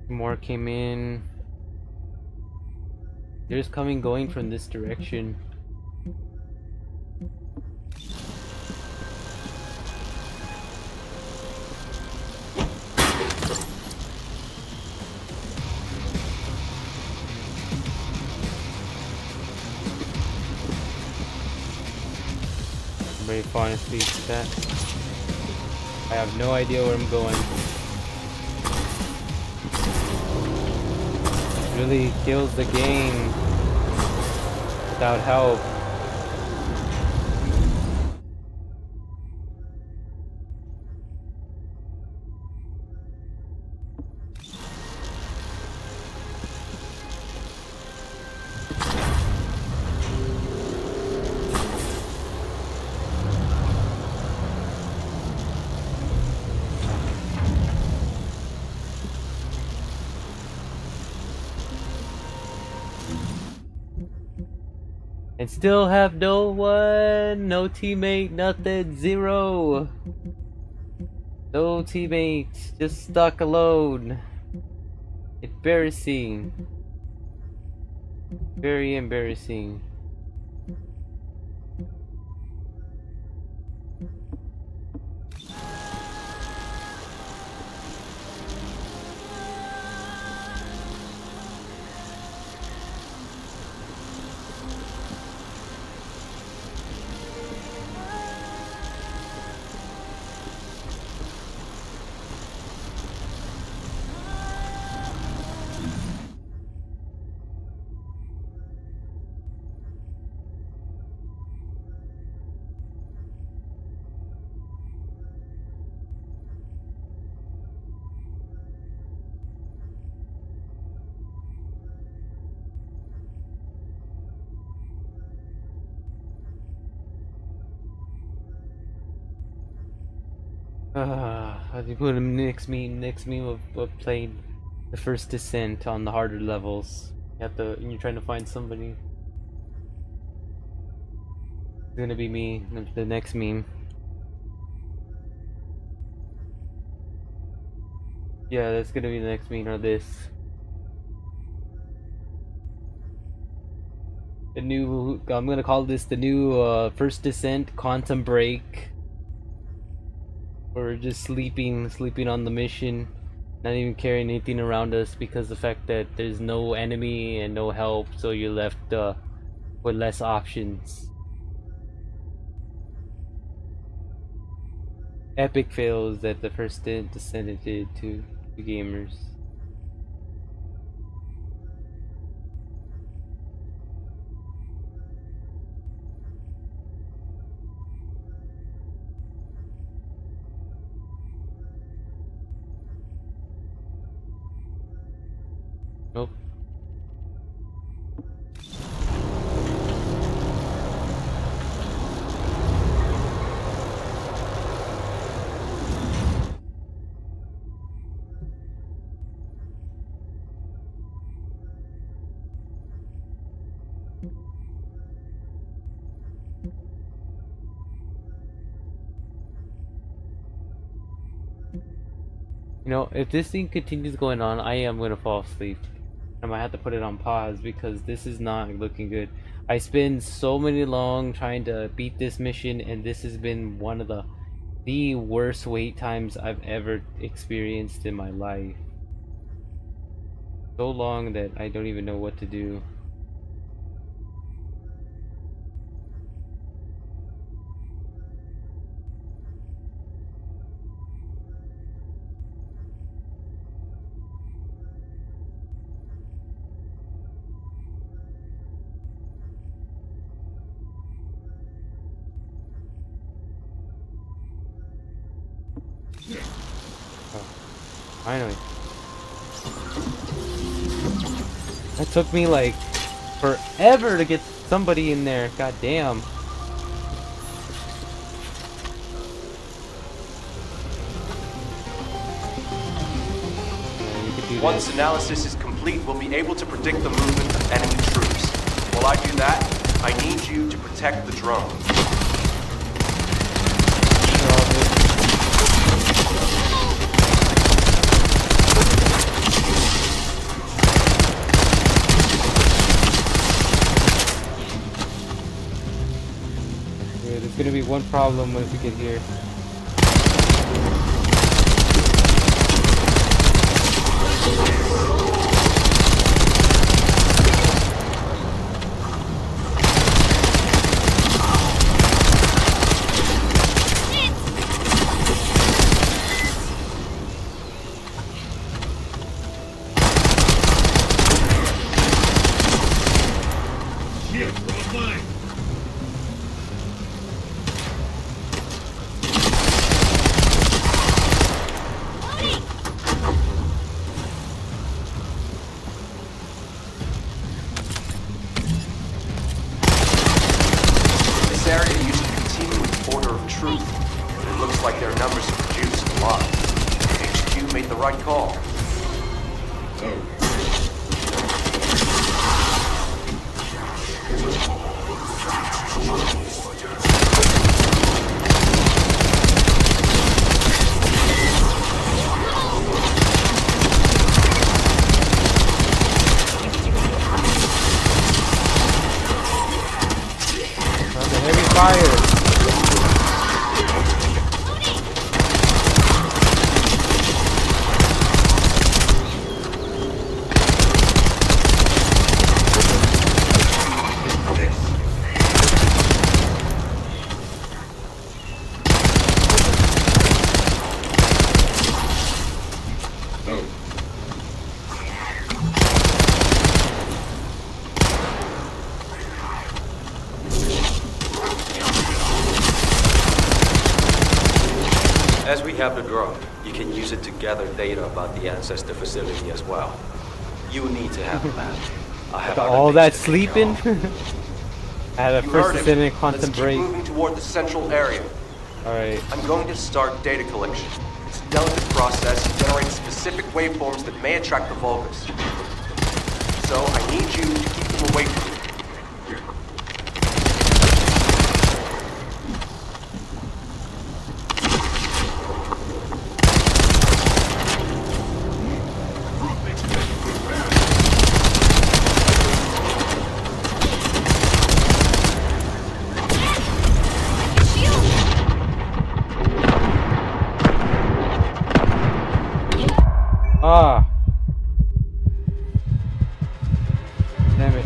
More came in. They're just coming, going from this direction. I'm very falling asleep with that. I have no idea where I'm going. Really kills the game without help. And still have no one, no teammate, nothing, zero. No teammates, just stuck alone. Embarrassing. Very embarrassing. You put him next meme of playing the first Descent on the harder levels. You have to, and you're trying to find somebody. It's gonna be me, the next meme. Yeah, that's gonna be the next meme, or this. The new, I'm gonna call this the new first Descent Quantum Break. We're just sleeping on the mission, not even carrying anything around us because the fact that there's no enemy and no help, so you're left with less options. Epic fails that the first Descendant did to gamers. Nope. You know, if this thing continues going on, I am gonna fall asleep. I might have to put it on pause because this is not looking good. I spend so many long trying to beat this mission, and this has been one of the worst wait times I've ever experienced in my life. So long that I don't even know what to do. Oh, finally. That took me like forever to get somebody in there. God damn. Yeah, you could do Once this. analysis is complete, we'll be able to predict the movement of enemy troops. While I do that, I need you to protect the drone. They're all good. Yeah, there's gonna be one problem once we get here. This area used to continue with order of truth, but it looks like their numbers have reduced a lot. HQ made the right call. Under heavy fire. As we have the drone, you can use it to gather data about the Ancestor facility as well. You need to have a map. I have All other that things to take sleeping? care I had a You first heard Descendant him. Quantum Let's keep Break. moving toward the central area. Alright. I'm going to start data collection. It's delicate process generates specific waveforms that may attract the Vulgus. So I need you to keep them away from me. Ah. Damn it.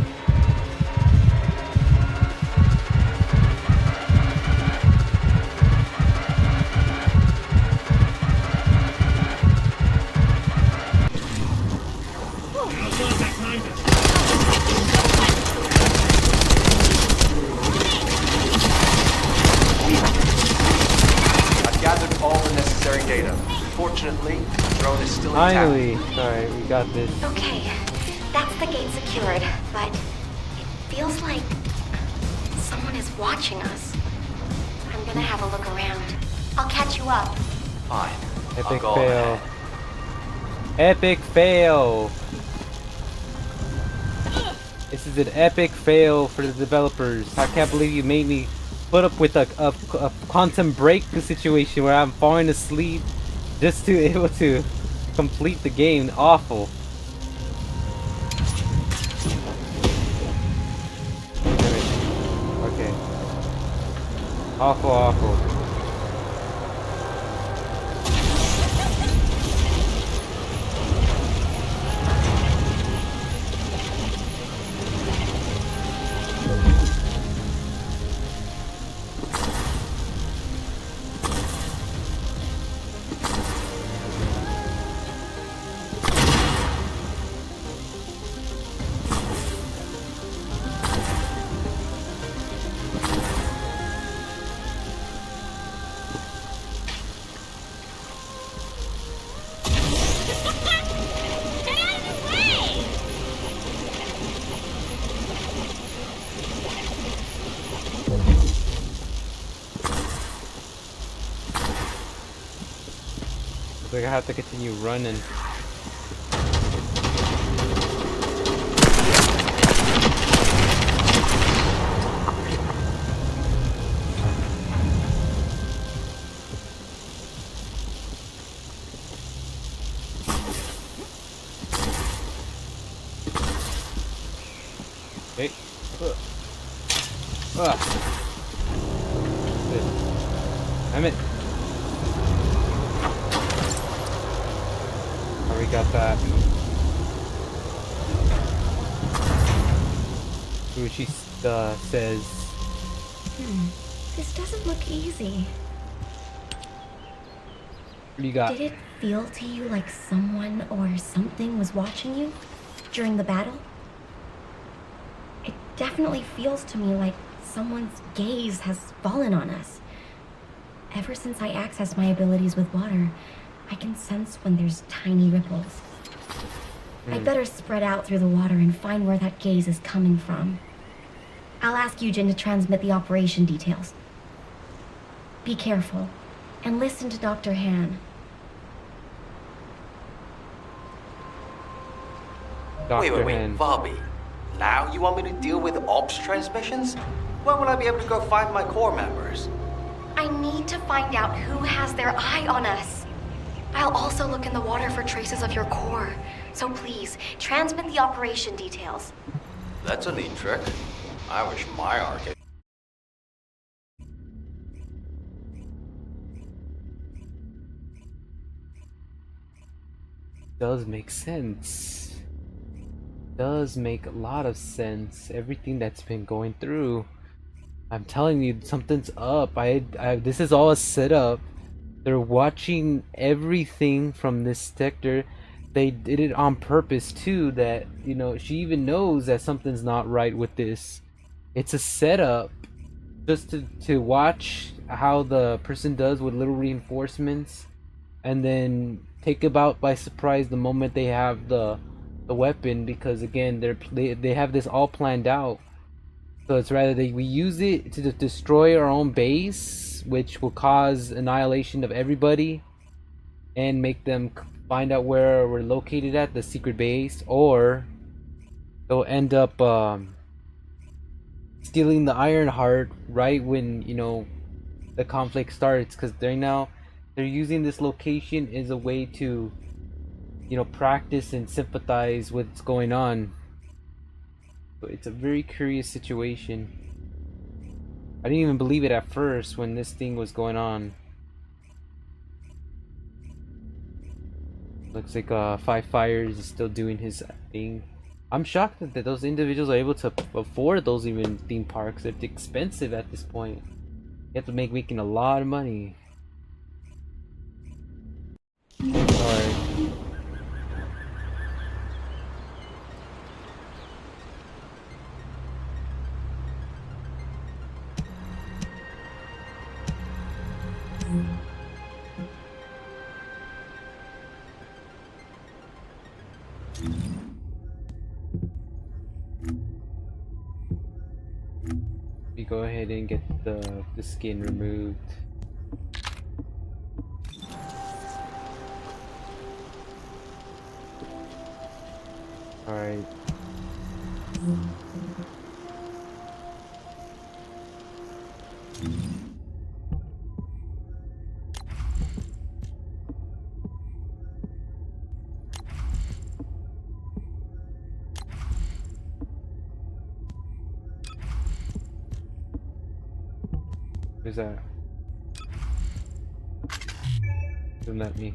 I've gathered all the necessary data. Fortunately, the drone is still intact. Finally. Alright, we got this. Okay, that's the gate secured, but it feels like someone is watching us. I'm gonna have a look around. I'll catch you up. Fine. I'll Epic go fail. ahead. Epic fail. This is an epic fail for the developers. I can't believe you made me put up with a quantum break situation where I'm falling asleep just to able to complete the game. Awful. Okay. Awful, awful. Looks like I have to continue running. Okay. Damn it. Oh, we got that. Uchi says. This doesn't look easy. What do you got? Did it feel to you like someone or something was watching you during the battle? It definitely feels to me like someone's gaze has fallen on us. Ever since I accessed my abilities with water, I can sense when there's tiny ripples. I'd better spread out through the water and find where that gaze is coming from. I'll ask Eugen to transmit the operation details. Be careful, and listen to Dr. Han. Dr. Wait, Han. Bobby. Now you want me to deal with ops transmissions? When will I be able to go find my core members? I need to find out who has their eye on us. I'll also look in the water for traces of your core. So please, transmit the operation details. That's a neat trick. I wish my arcade. Does make sense. Does make a lot of sense. Everything that's been going through. I'm telling you, something's up. This is all a setup. They're watching everything from this sector. They did it on purpose too. That, you know, she even knows that something's not right with this. It's a setup just to watch how the person does with little reinforcements, and then take about by surprise the moment they have the weapon, because again they have this all planned out. So it's rather we use it to destroy our own base, which will cause annihilation of everybody and make them find out where we're located at, the secret base, or they'll end up stealing the Iron Heart right when, you know, the conflict starts, because they're using this location as a way to, you know, practice and sympathize with what's going on. But it's a very curious situation. I didn't even believe it at first when this thing was going on. Looks like Five Fires is still doing his thing. I'm shocked that those individuals are able to afford those even theme parks. It's expensive at this point. You have to making a lot of money. Alright. We go ahead and get the skin removed. Alright. Who's that? Don't let me.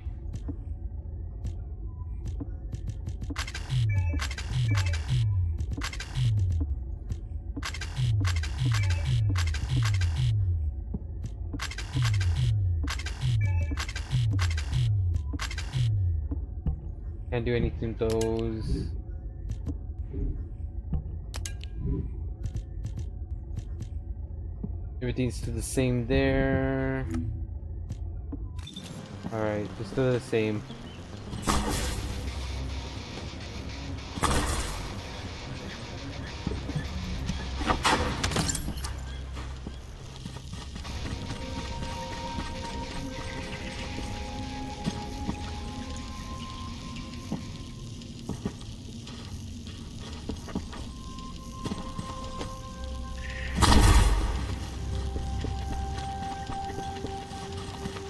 Can't do anything with those. Everything's still the same there. Alright, it's still the same.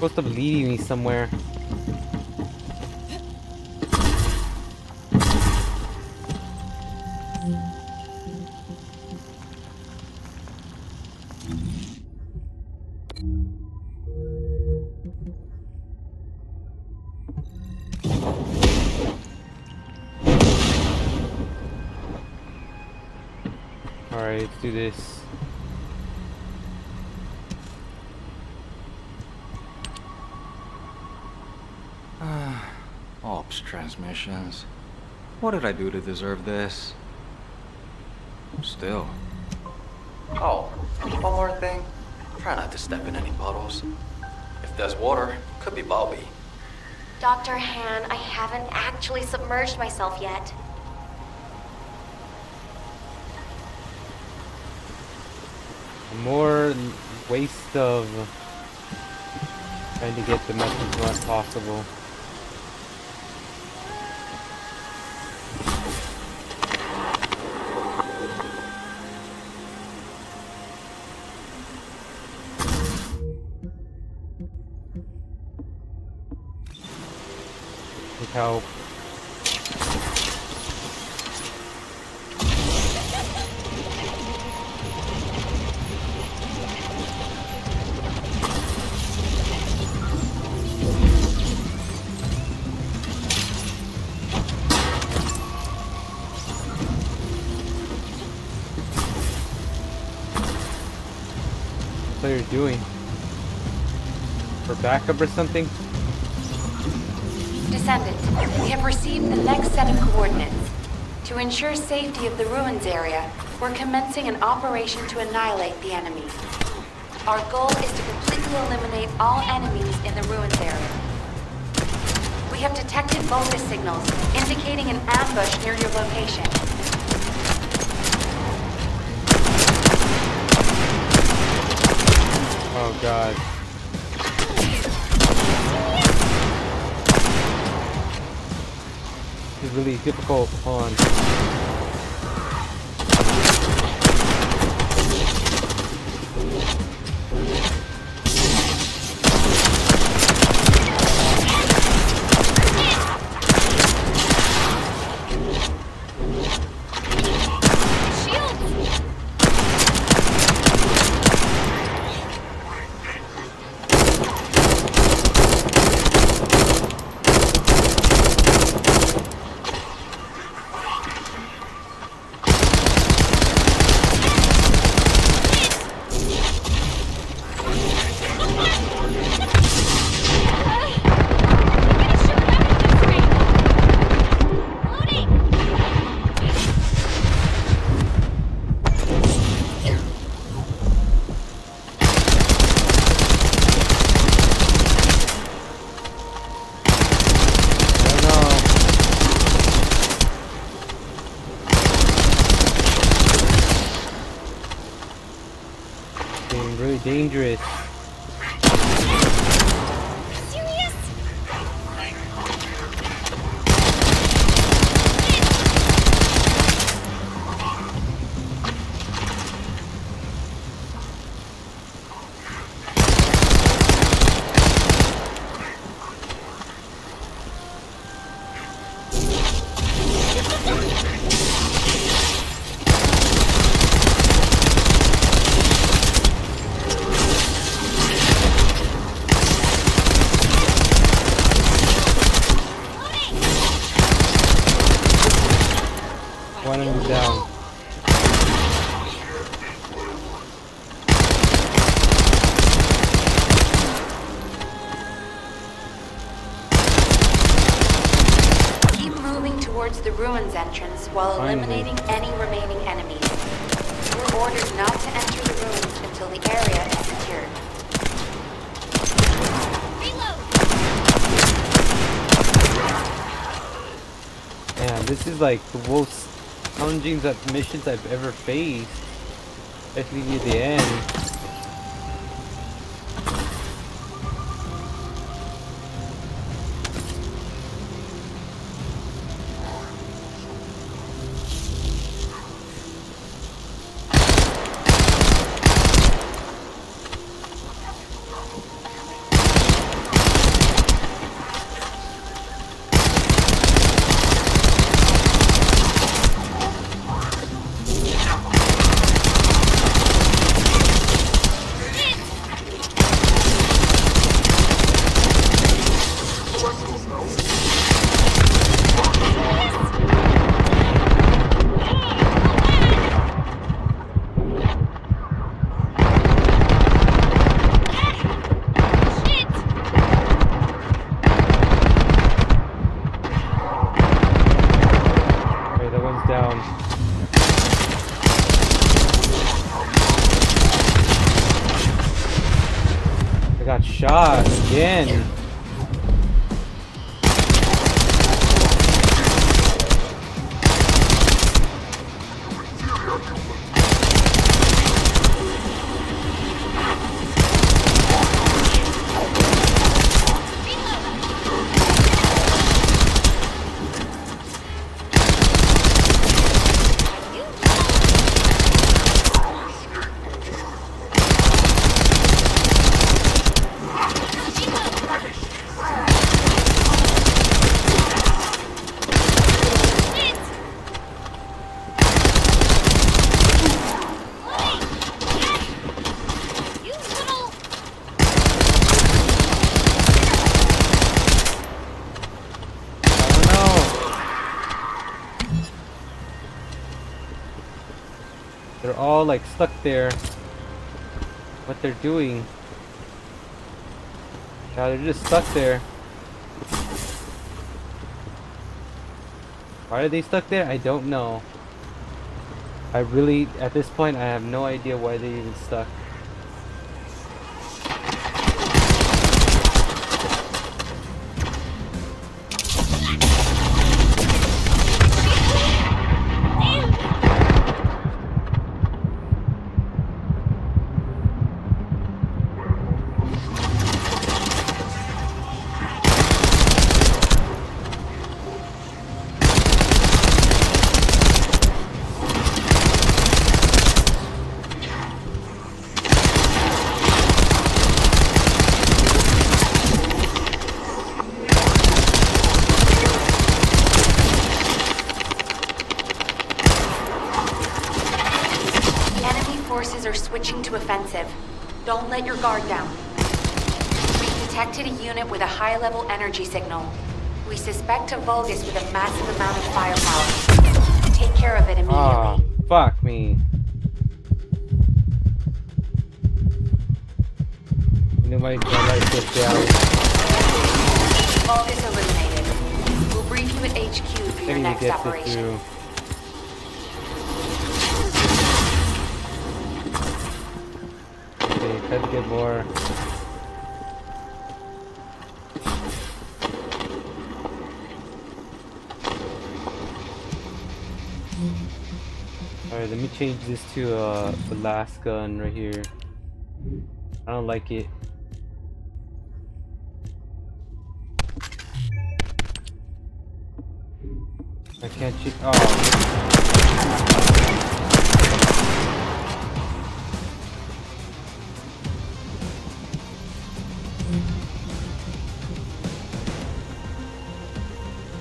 Supposed to be leading me somewhere. Alright, let's do this. Ops transmissions. What did I do to deserve this? Still. Oh, one more thing. Try not to step in any puddles. If there's water, could be Bobby. Dr. Han, I haven't actually submerged myself yet. More waste of trying to get the much as possible. Look how player doing? For backup or something? Descendant, we have received the next set of coordinates. To ensure safety of the ruins area, we're commencing an operation to annihilate the enemy. Our goal is to completely eliminate all enemies in the ruins area. We have detected bogus signals, indicating an ambush near your location. Oh god. This is really difficult. Hold on. Really dangerous. One of them down. Keep moving towards the ruins entrance while eliminating any remaining enemies. You're ordered not to enter the ruins until the area is secured. Man, this is like the most challenging missions I've ever faced, especially near the end. Down. I got shot again. They're all like stuck there. What they're doing. Yeah, they're just stuck there. Why are they stuck there? I don't know. I really, at this point, I have no idea why they even stuck. switching to offensive. Don't let your guard down. We've detected a unit with a high-level energy signal. We suspect a Vulgus with a massive amount of firepower. Take care of it immediately. Ah, fuck me. My light gets down. Vulgus eliminated. We'll brief you at HQ for your I need to next get this operation. through. Okay, try to get more. Alright, let me change this to the last gun right here. I don't like it. I can't cheat. Oh.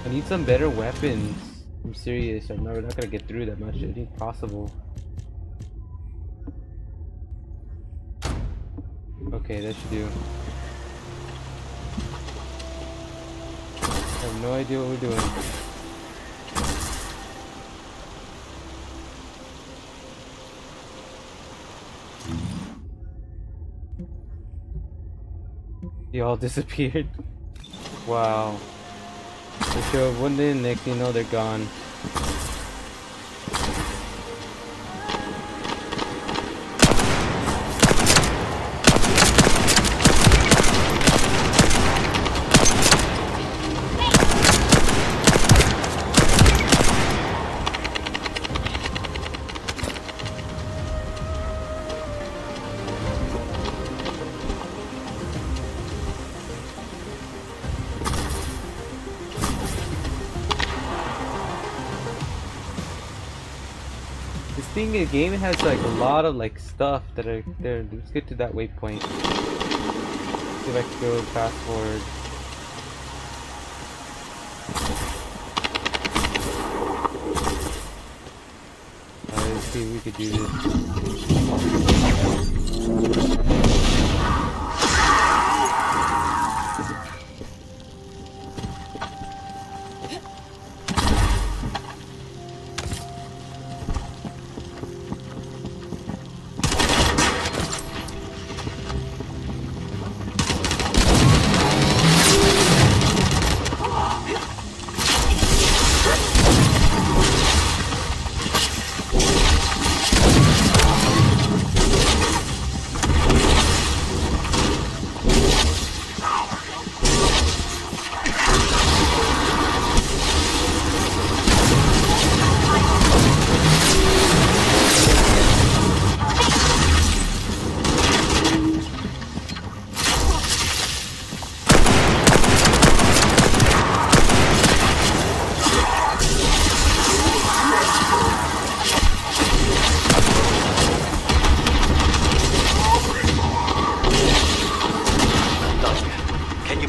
I need some better weapons. I'm serious. I'm not gonna get through that much. It ain't possible. Okay, that should do. I have no idea what we're doing. They all disappeared. Wow. They show up one day and next thing you know they're gone. The game has like a lot of like stuff that are there. Let's get to that waypoint. See if I can go fast forward. Alright, let's see if we could do this.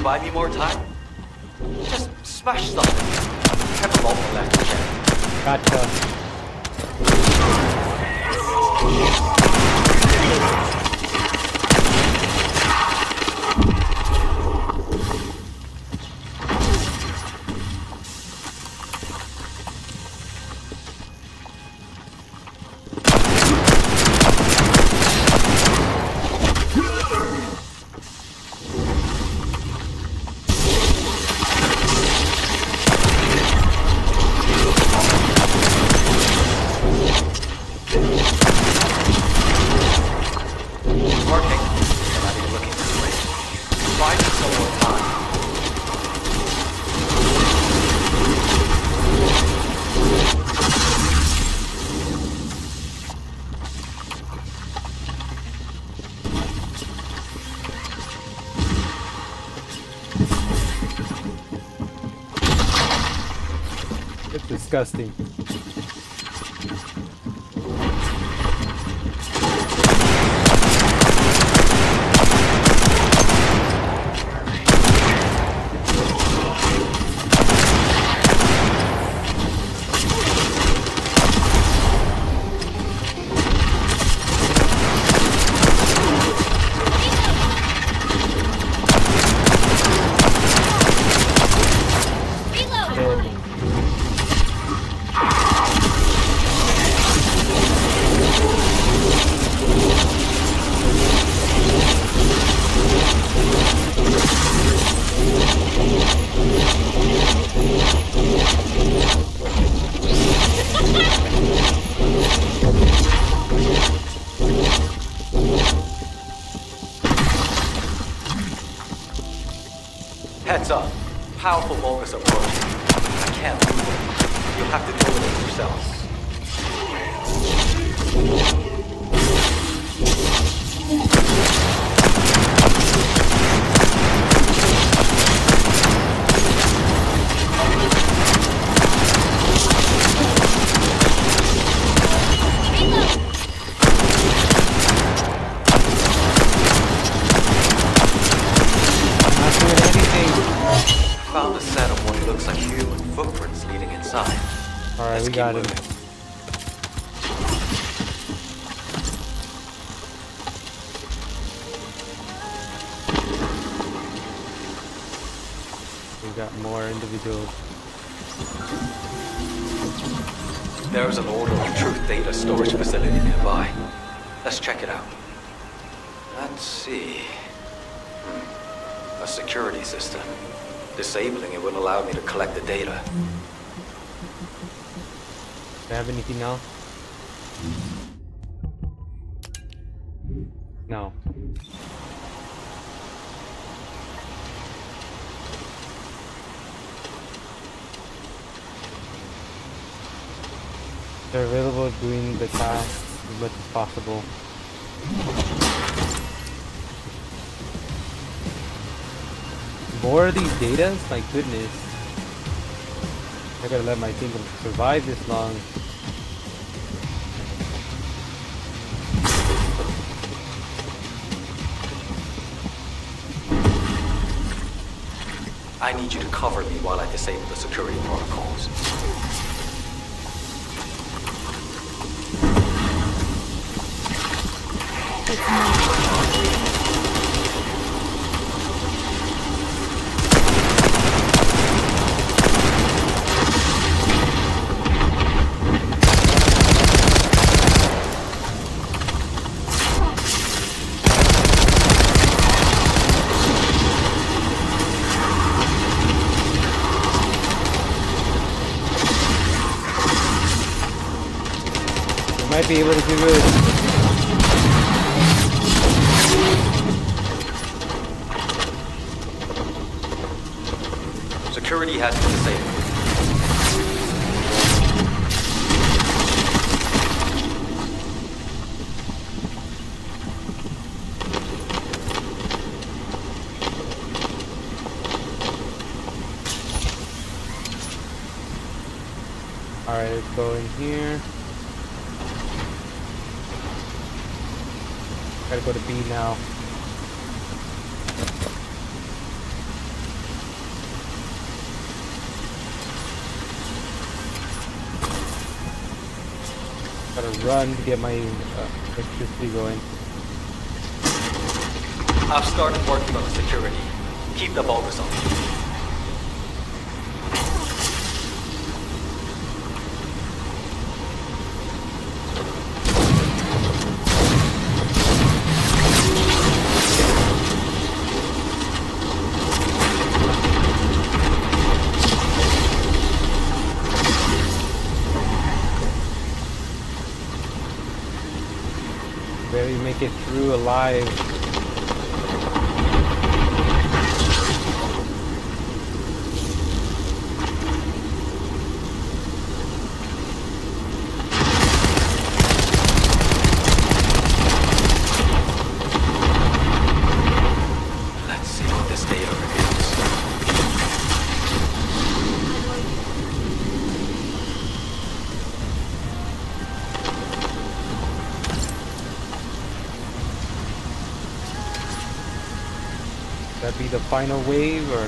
Buy me more time? Just smash something. Have a moment left to check. Gotcha. It's disgusting. Powerful Vulgus approaching. I can't move it. You'll have to deal with it yourself. Not doing anything. Found a set of what looks like human footprints leading inside. Alright, Let's we keep got him. moving. We got more individuals. There's an Order of Truth data storage facility nearby. Let's check it out. Let's see. A security system. Disabling it will allow me to collect the data. Do I have anything else? No. They're available doing the task as much as possible. More of these datas? My goodness. I gotta let my team survive this long. I need you to cover me while I disable the security protocols. Might be able to do it. Security has been disabled. Alright, let's go in here. Gotta go to B now. Gotta run to get my electricity going. I've started working on the security. Keep the Vulgus on. Barely make it through alive. Let's see what this data reveals. That be the final wave, or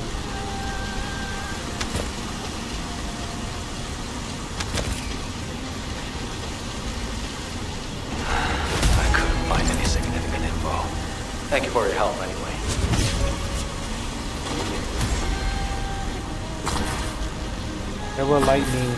I couldn't find any significant info. Thank you for your help anyway. there will lightning.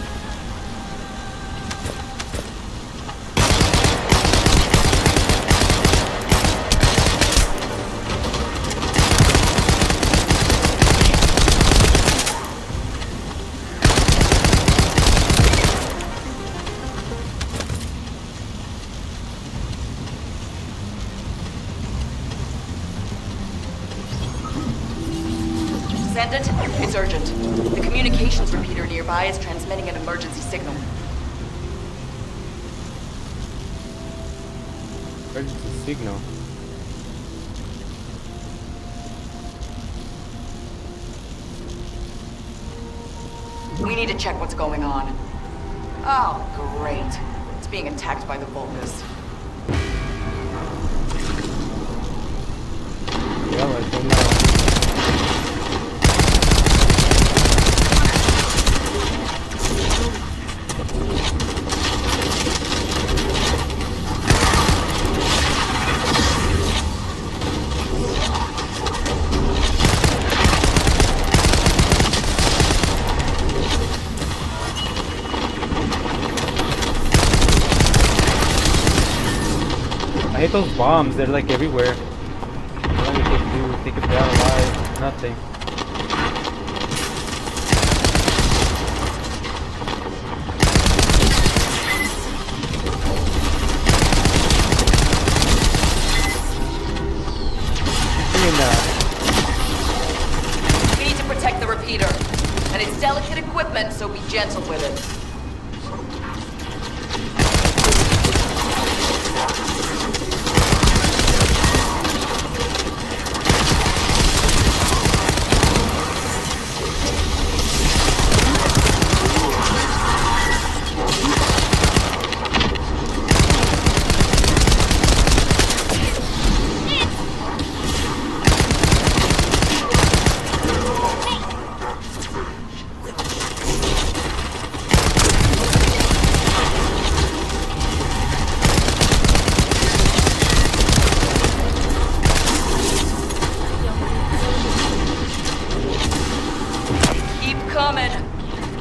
Descendant, it's urgent. The communications repeater nearby is transmitting an emergency signal. Emergency signal. We need to check what's going on. Oh, great. It's being attacked by the Vulpus. Yeah, like they know. I hate those bombs, they're like everywhere. What do they do? Think of that alive. Nothing. We need to protect the repeater. And it's delicate equipment, so be gentle with it.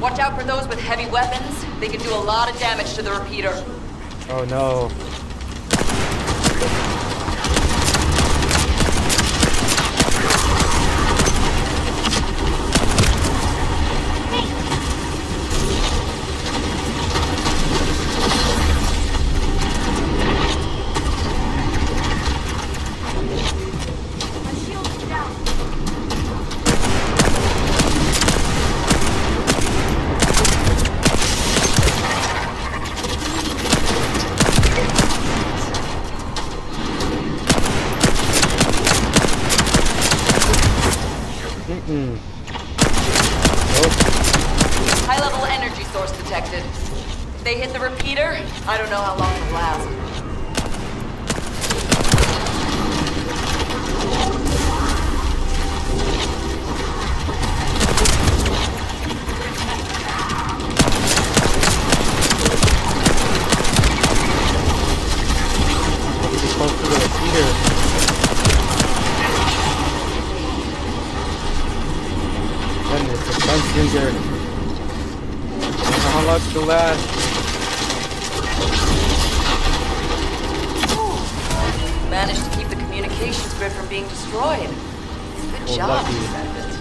Watch out for those with heavy weapons. They can do a lot of damage to the repeater. Oh no. High-level energy source detected. If they hit the repeater, I don't know how long it'll last. Close to the repeater. Goodness, the gunslinger. I don't know how long it'll last. Managed to keep the communications grid from being destroyed. Good job, lucky. Descendant.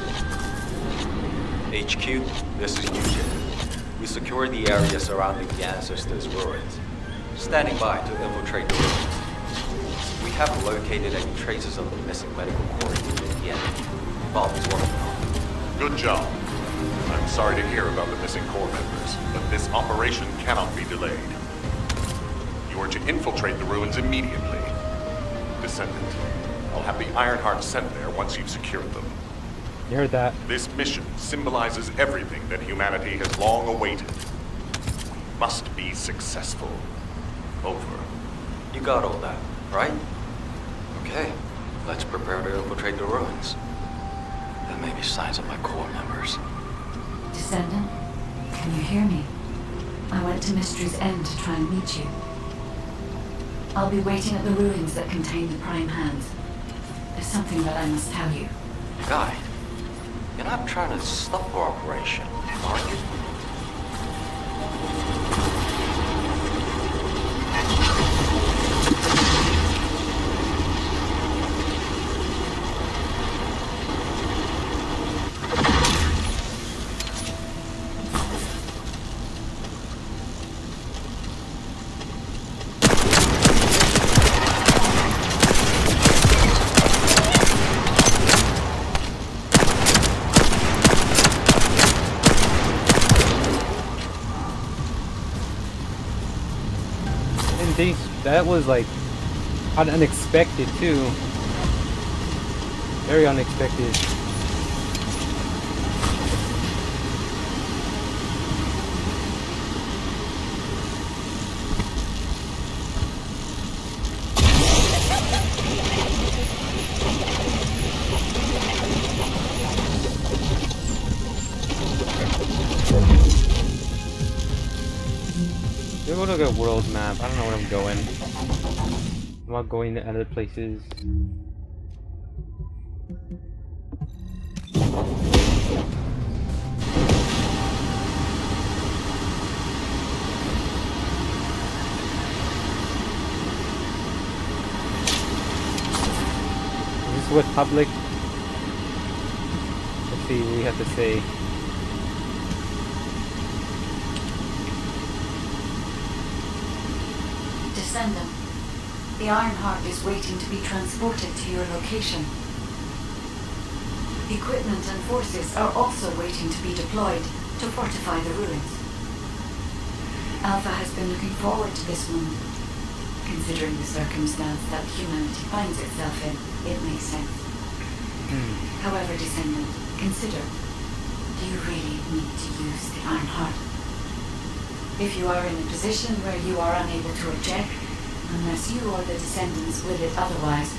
HQ, this is Eugene. We secured the area surrounding the Ancestors' ruins. Standing by to infiltrate the ruins. We haven't located any traces of the missing medical core unit yet. Bob is working on it. Good job. I'm sorry to hear about the missing core members, but this operation cannot be delayed. You are to infiltrate the ruins immediately. Descendant, I'll have the Ironheart sent there once you've secured them. You heard that. This mission symbolizes everything that humanity has long awaited. We must be successful. Over. You got all that, right? Okay, let's prepare to infiltrate the ruins. There may be signs of my core members. Descendant, can you hear me? I went to Mystery's End to try and meet you. I'll be waiting at the ruins that contain the Prime Hands. There's something that I must tell you. Guy, you're not trying to stop our operation, are you? that was like unexpected too. Very unexpected. We're gonna go world map. I don't know where I'm going. I'm not going to other places. This is what public. Let's see what we have to say. Descendant, the Ironheart is waiting to be transported to your location. Equipment and forces are also waiting to be deployed to fortify the ruins. Alpha has been looking forward to this moment. Considering the circumstance that humanity finds itself in, it makes sense. However, Descendant, consider, do you really need to use the Ironheart? If you are in a position where you are unable to object, unless you or the Descendants will it otherwise,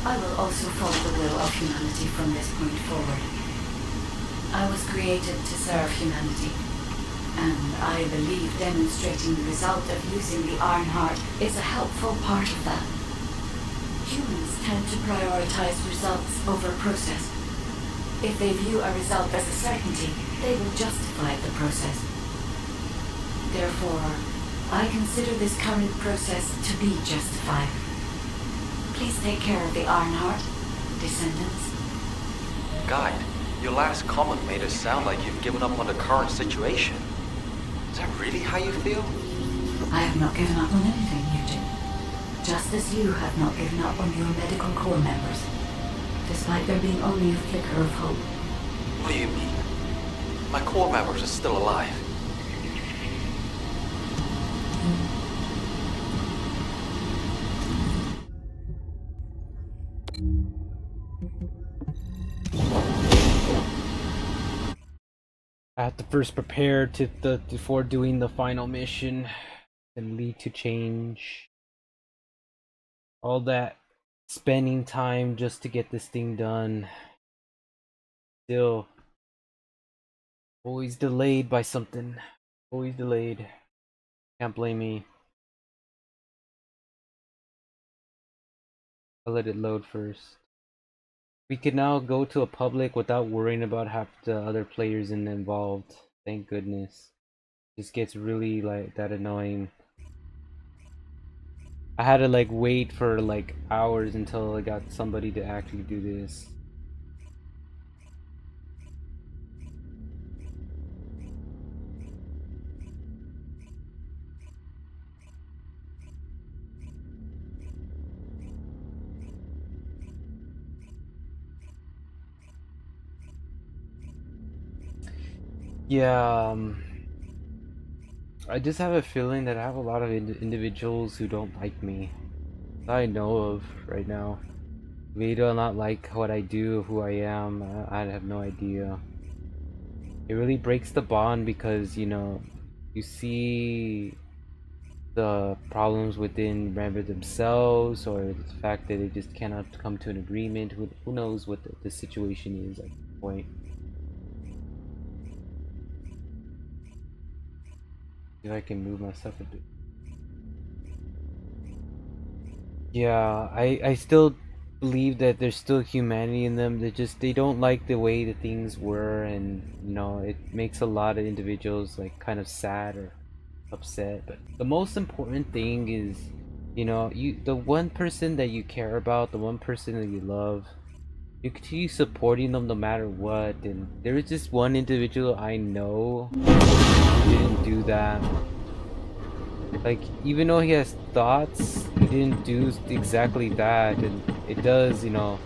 I will also follow the will of humanity from this point forward. I was created to serve humanity, and I believe demonstrating the result of using the Ironheart is a helpful part of that. Humans tend to prioritize results over process. If they view a result as a certainty, they will justify the process. Therefore, I consider this current process to be justified. Please take care of the Ironheart, Descendants. Guide, your last comment made it sound like you've given up on the current situation. Is that really how you feel? I have not given up on anything, Eugene. Just as you have not given up on your medical corps members, despite there being only a flicker of hope. What do you mean? My core members are still alive. I have to first prepare before doing the final mission and lead to change. All that spending time just to get this thing done. Still always delayed by something. Always delayed. Can't blame me. I'll let it load first. We can now go to a public without worrying about half the other players involved. Thank goodness. This gets really like that annoying. I had to like wait for like hours until I got somebody to actually do this. Yeah, I just have a feeling that I have a lot of individuals who don't like me. That I know of right now. They do not like what I do, who I am. I have no idea. It really breaks the bond because, you know, you see the problems within Rambit themselves, or the fact that they just cannot come to an agreement. Who knows what the situation is at this point. If I can move myself a bit. Yeah, I still believe that there's still humanity in them. They don't like the way the things were, and you know, it makes a lot of individuals like kind of sad or upset. But the most important thing is, you know, the one person that you care about, the one person that you love, you continue supporting them no matter what. And there is just one individual I know who didn't do that. Like, even though he has thoughts, he didn't do exactly that, and it does, you know,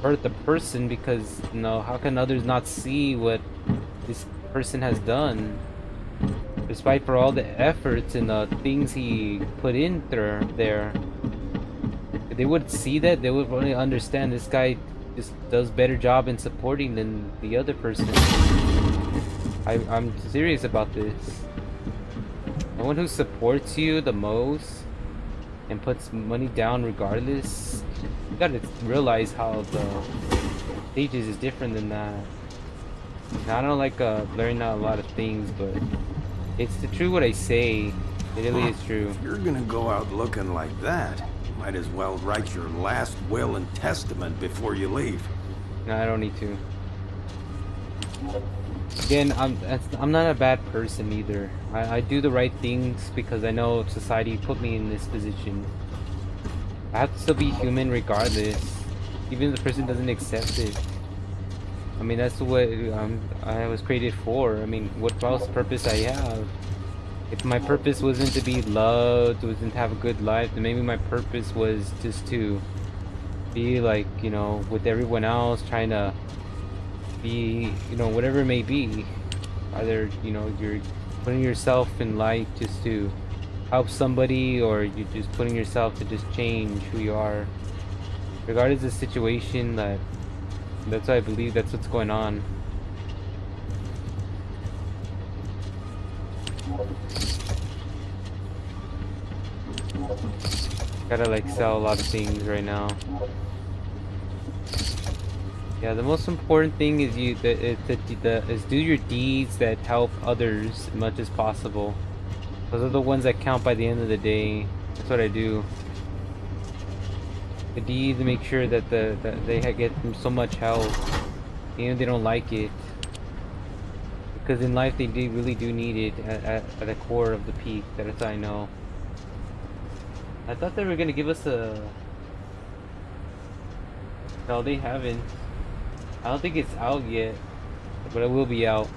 hurt the person because, you know, how can others not see what this person has done? despite for all the efforts and the things he put in there, if they would see that, they would really understand this guy just does better job in supporting than the other person. I'm serious about this. The one who supports you the most and puts money down regardless, you gotta realize how the stages is different than that. Now, I don't like blurring out a lot of things, but it's the true what I say. It really is true. If you're gonna go out looking like that, you might as well write your last will and testament before you leave. No, I don't need to. Again, I'm not a bad person either. I do the right things because I know society put me in this position. I have to still be human regardless, even if the person doesn't accept it. I mean, that's what I was created for. I mean, what else purpose I have? If my purpose wasn't to be loved, wasn't to have a good life, then maybe my purpose was just to be like, you know, with everyone else, trying to be, you know, whatever it may be. Either, you know, you're putting yourself in life just to help somebody, or you're just putting yourself to just change who you are. Regardless of the situation, that's what I believe, that's what's going on. Gotta like sell a lot of things right now. Yeah, the most important thing is is do your deeds that help others as much as possible. Those are the ones that count by the end of the day. That's what I do. The deeds make sure that that they get so much help, even if they don't like it. Because in life they really do need it at the core of the peak. That's what I know. I thought they were gonna give us a. No, they haven't. I don't think it's out yet, but it will be out.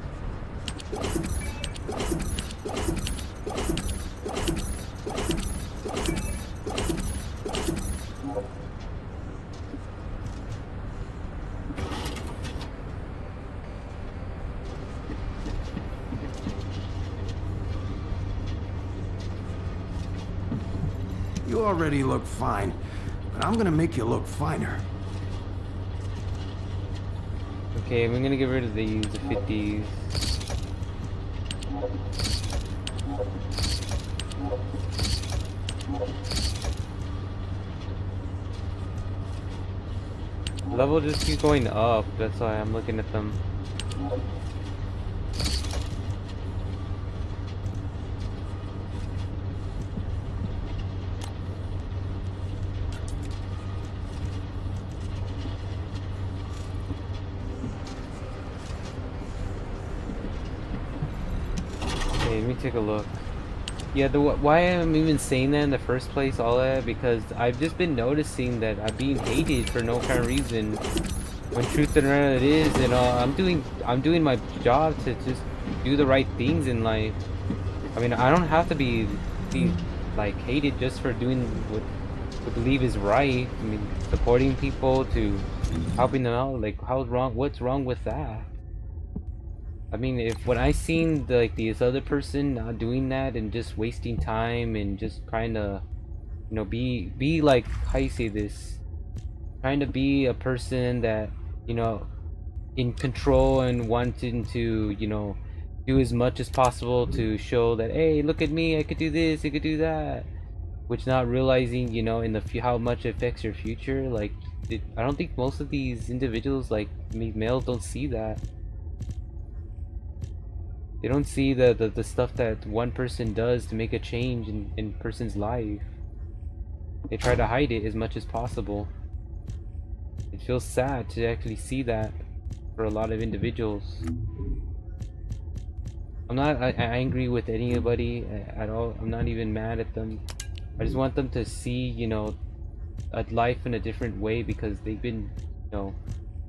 You already look fine, but I'm gonna make you look finer. Okay, I'm gonna get rid of these, the 50s. Level just keeps going up, that's why I'm looking at them. Let me take a look. Yeah, why I'm even saying that in the first place, all that, because I've just been noticing that I'm being hated for no kind of reason. When truth and reality it is, and I'm doing my job to just do the right things in life. I mean, I don't have to be like hated just for doing what I believe is right. I mean, supporting people, to helping them out. Like, what's wrong with that? I mean, if when I seen this other person not doing that and just wasting time and just trying to, you know, be like, how you say this, trying to be a person that, you know, in control and wanting to, you know, do as much as possible to show that, hey, look at me, I could do this, I could do that, which not realizing, you know, in the how much it affects your future. Like, I don't think most of these individuals, like males, don't see that. They don't see the stuff that one person does to make a change in person's life. They try to hide it as much as possible. It feels sad to actually see that for a lot of individuals. I'm not angry with anybody at all. I'm not even mad at them. I just want them to see, you know, a life in a different way, because they've been, you know,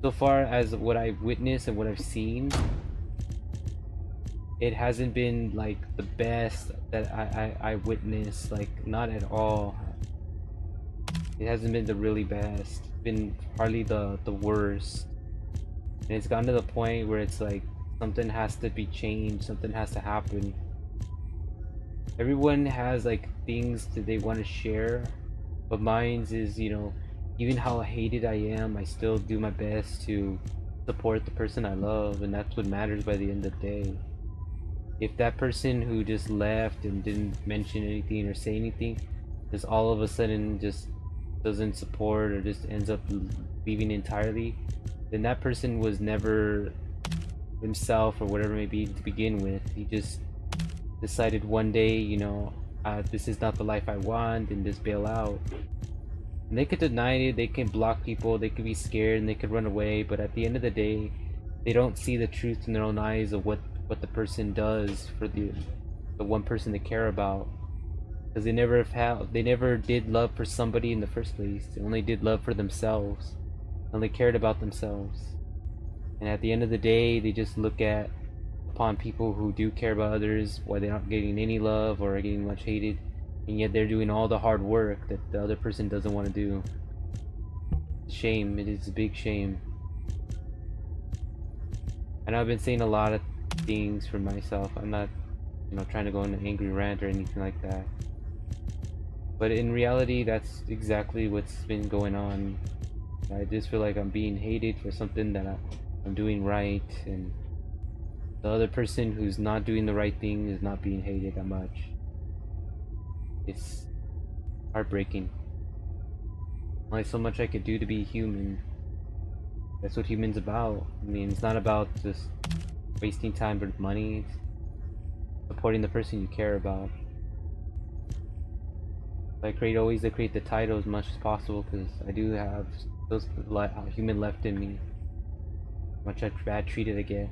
so far as what I've witnessed and what I've seen, it hasn't been like the best that I witnessed. Like, not at all. It hasn't been the really best. It's been hardly the worst. And it's gotten to the point where it's like something has to be changed, something has to happen. Everyone has like things that they want to share, but mine's is, you know, even how hated I am, I still do my best to support the person I love, and that's what matters by the end of the day. If that person who just left and didn't mention anything or say anything just all of a sudden just doesn't support or just ends up leaving entirely, then that person was never himself or whatever it may be to begin with. He just decided one day, you know, this is not the life I want, and just bail out. And they could deny it, they can block people, they could be scared, and they could run away, but at the end of the day, they don't see the truth in their own eyes of what the person does for the one person they care about. Because they never did love for somebody in the first place. They only did love for themselves. They only cared about themselves. And at the end of the day, they just look at upon people who do care about others, why they're not getting any love or are getting much hated, and yet they're doing all the hard work that the other person doesn't want to do. Shame. It is a big shame. I know I've been saying a lot of things for myself. I'm not, you know, trying to go on an angry rant or anything like that. But in reality, that's exactly what's been going on. I just feel like I'm being hated for something that I'm doing right, and the other person who's not doing the right thing is not being hated that much. It's heartbreaking. Only so much I could do to be human. That's what human's about. I mean, it's not about just wasting time with money. It's supporting the person you care about. I always create the title as much as possible because I do have those human left in me. Much bad treated I get.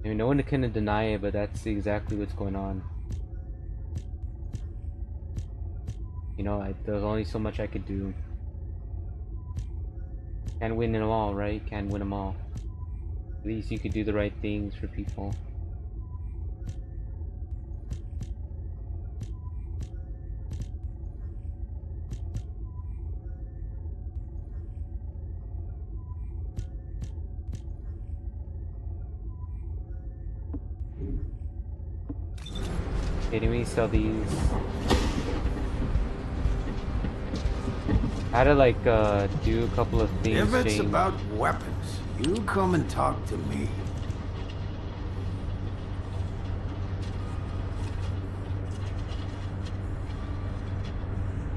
I mean, no one can deny it, but that's exactly what's going on. You know, there's only so much I could do. Can't win them all, right? Can't win them all. At least you could do the right things for people. Okay, let me sell these. I had to like do a couple of things. If it's change. about weapons, you come and talk to me.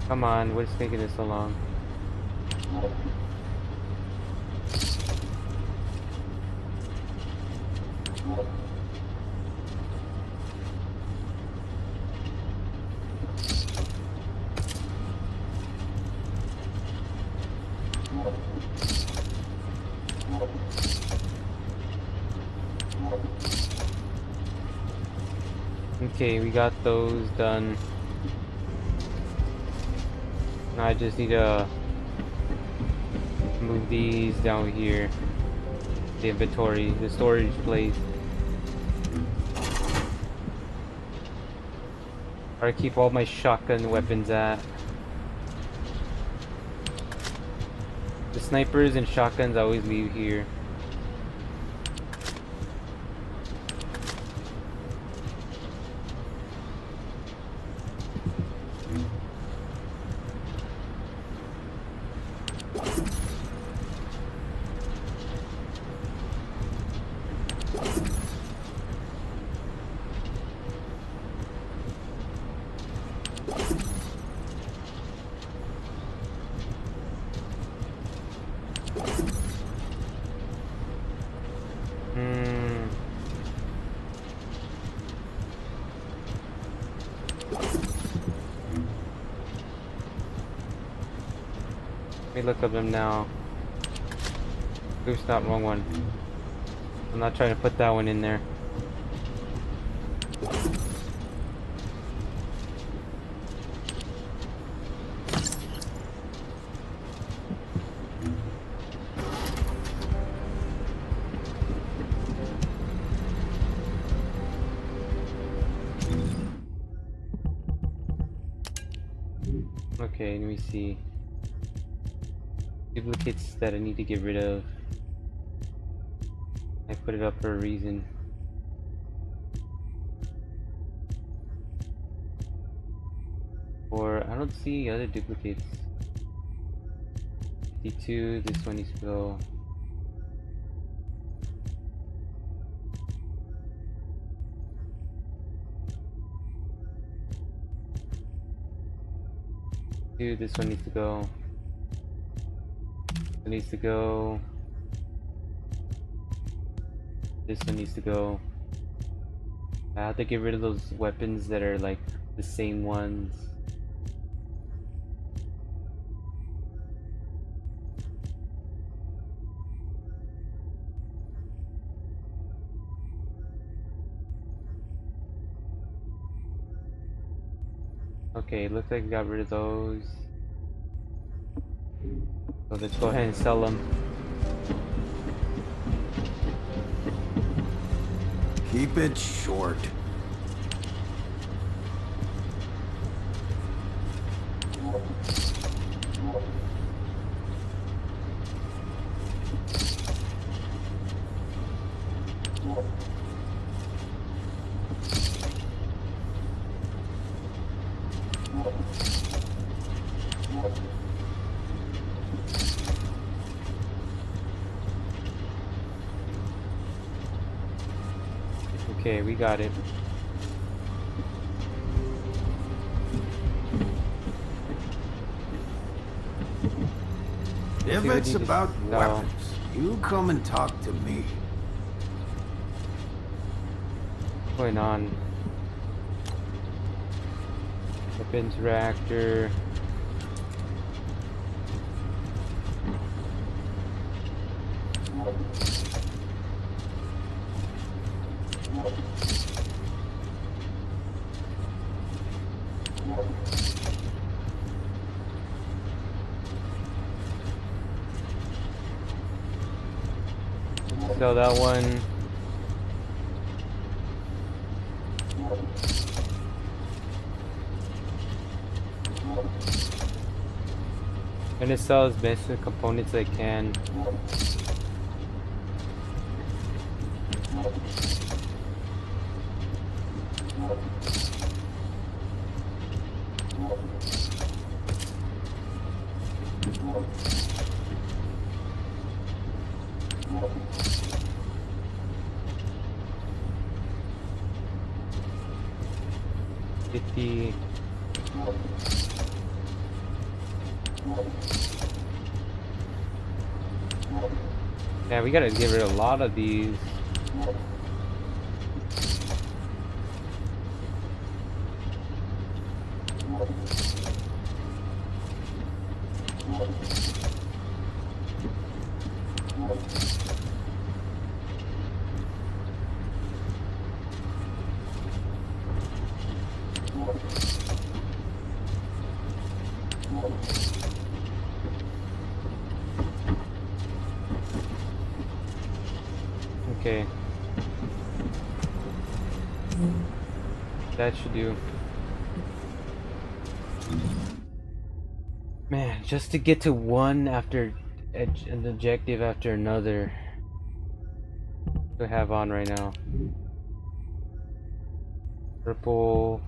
Come on, what's taking this so long? Okay, we got those done. Now I just need to move these down here. The inventory, the storage place. Where I keep all my shotgun weapons at. The snipers and shotguns I always leave here. Let me look up them now. Oops, not wrong one. I'm not trying to put that one in there. Okay, let me see. Duplicates that I need to get rid of. I put it up for a reason. Or I don't see other duplicates. 52, this one needs to go. This one needs to go. It needs to go. This one needs to go. I have to get rid of those weapons that are like the same ones. Okay, looks like we got rid of those. So let's go ahead and sell them. Keep it short. Okay, we got it. If it's about weapons, you come and talk to me. What's going on? Weapons reactor. Sell that one. I'm gonna sell as best of components I can. Yeah, we gotta get rid of a lot of these. Okay. That should do. Man, just to get to one after an objective after another. What do I have on right now? Purple.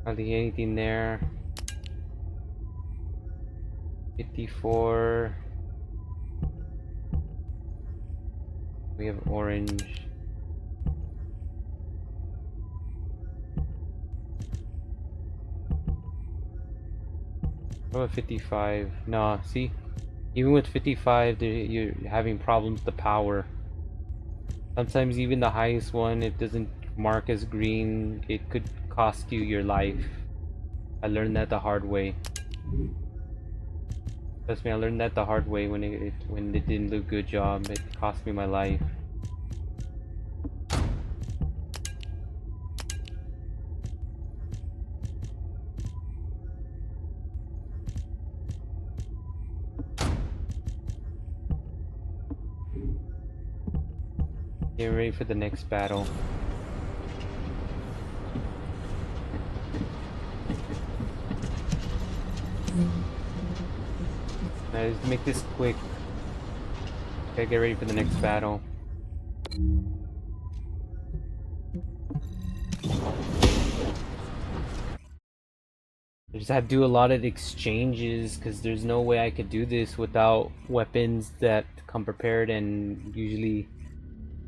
Hardly anything there. 54. We have orange. What about 55? Nah, see? Even with 55, you're having problems with the power. Sometimes even the highest one, it doesn't mark as green. It could cost you your life. I learned that the hard way. Trust me, I learned that the hard way when it didn't do a good job. It cost me my life. Get ready for the next battle. Let's make this quick. Okay, get ready for the next battle. I just have to do a lot of exchanges because there's no way I could do this without weapons that come prepared, and usually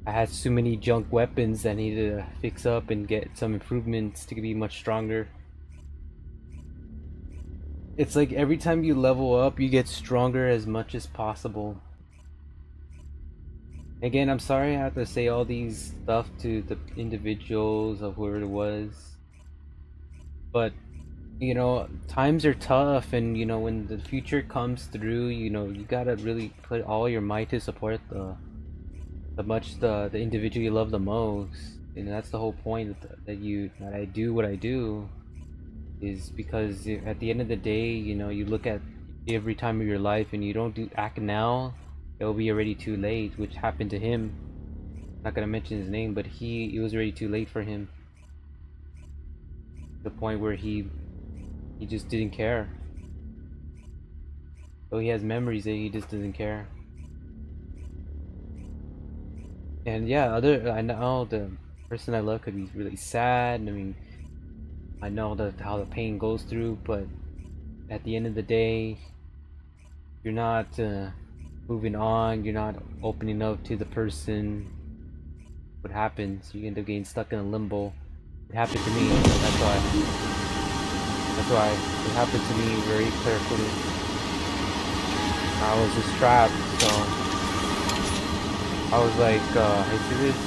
I had so many junk weapons that I need to fix up and get some improvements to be much stronger. It's like every time you level up, you get stronger as much as possible. Again, I'm sorry I have to say all these stuff to the individuals of whoever it was, but you know, times are tough, and you know, when the future comes through, you know, you gotta really put all your might to support the individual you love the most. And that's the whole point that I do what I do, is because at the end of the day, you know, you look at every time of your life and you don't do act now, it'll be already too late, which happened to him. I'm not gonna mention his name, but it was already too late for him. To the point where he just didn't care. So he has memories that he just doesn't care. And yeah, I know the person I love could be really sad. I mean, I know that how the pain goes through, but at the end of the day, you're not moving on. You're not opening up to the person. What happens? You end up getting stuck in a limbo. It happened to me. That's why. That's why it happened to me very carefully. I was just trapped, so I was like, hey, see this?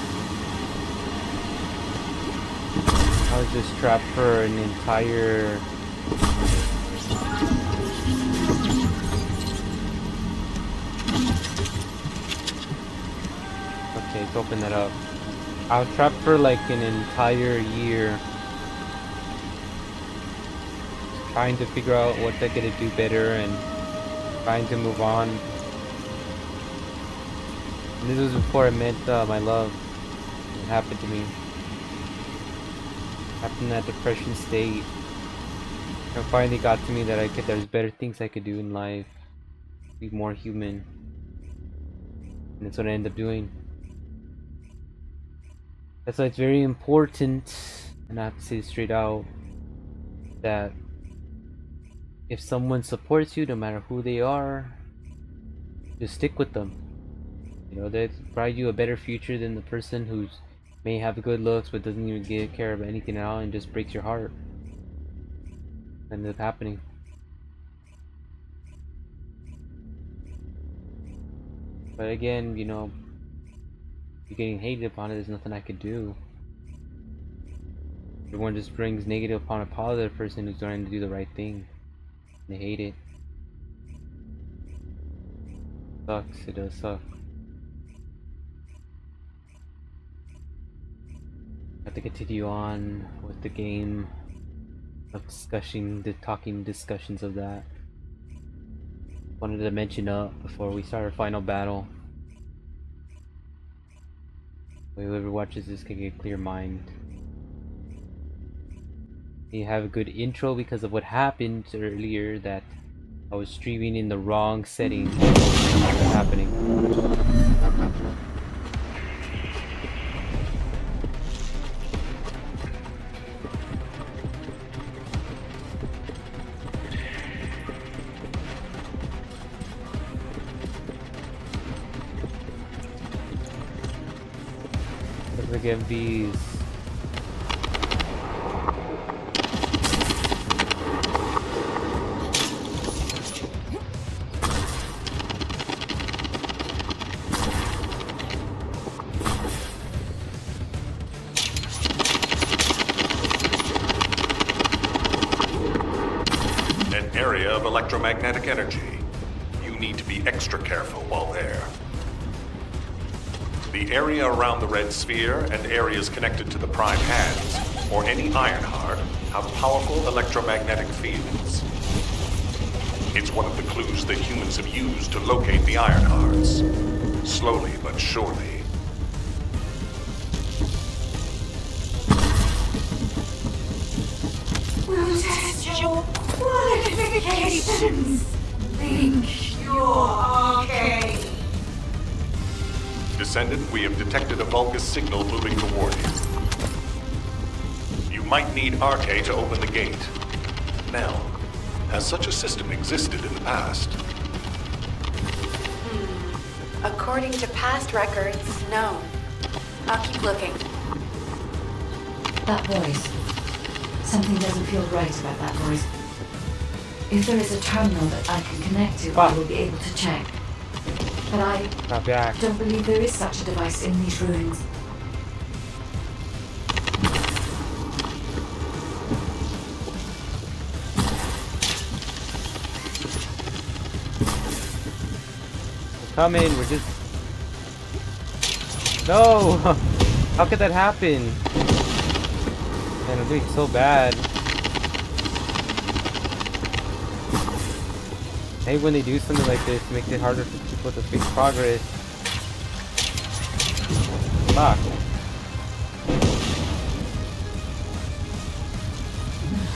I was just trapped for an entire... Okay, let's open that up. I was trapped for like an entire year, trying to figure out what I could do better and trying to move on. And this was before I met my love. It happened to me. It happened in that depression state. It finally got to me that there's better things I could do in life. Be more human. And that's what I ended up doing. That's why it's very important, and I have to say it straight out, that if someone supports you, no matter who they are, just stick with them. You know, they provide you a better future than the person who may have good looks but doesn't even give care of anything at all and just breaks your heart. Ended up happening. But again, you know, you're getting hated upon it, there's nothing I could do. Everyone just brings negative upon a positive person who's trying to do the right thing. And they hate it. Sucks, it does suck. I have to continue on with the game of talking discussions of that. Wanted to mention before we start our final battle. Whoever watches this can get a clear mind. You have a good intro because of what happened earlier, that I was streaming in the wrong setting. What's happening? Let's look at these. Area of electromagnetic energy. You need to be extra careful while there. The area around the red sphere and areas connected to the prime hands, or any iron heart, have powerful electromagnetic fields. It's one of the clues that humans have used to locate the iron hearts. Slowly but surely. We'll test your qualifications. Think you're okay. Descendant, we have detected a Vulgus signal moving toward you. You might need Arche to open the gate. Nell, has such a system existed in the past? According to past records, no. I'll keep looking. That voice. Something doesn't feel right about that voice. If there is a terminal that I can connect to, I will be able to check. But I don't believe there is such a device in these ruins. Coming, we're just... No! How could that happen? Man, I'm doing so bad. I hate when they do something like this, it makes it harder for people to make progress. Fuck.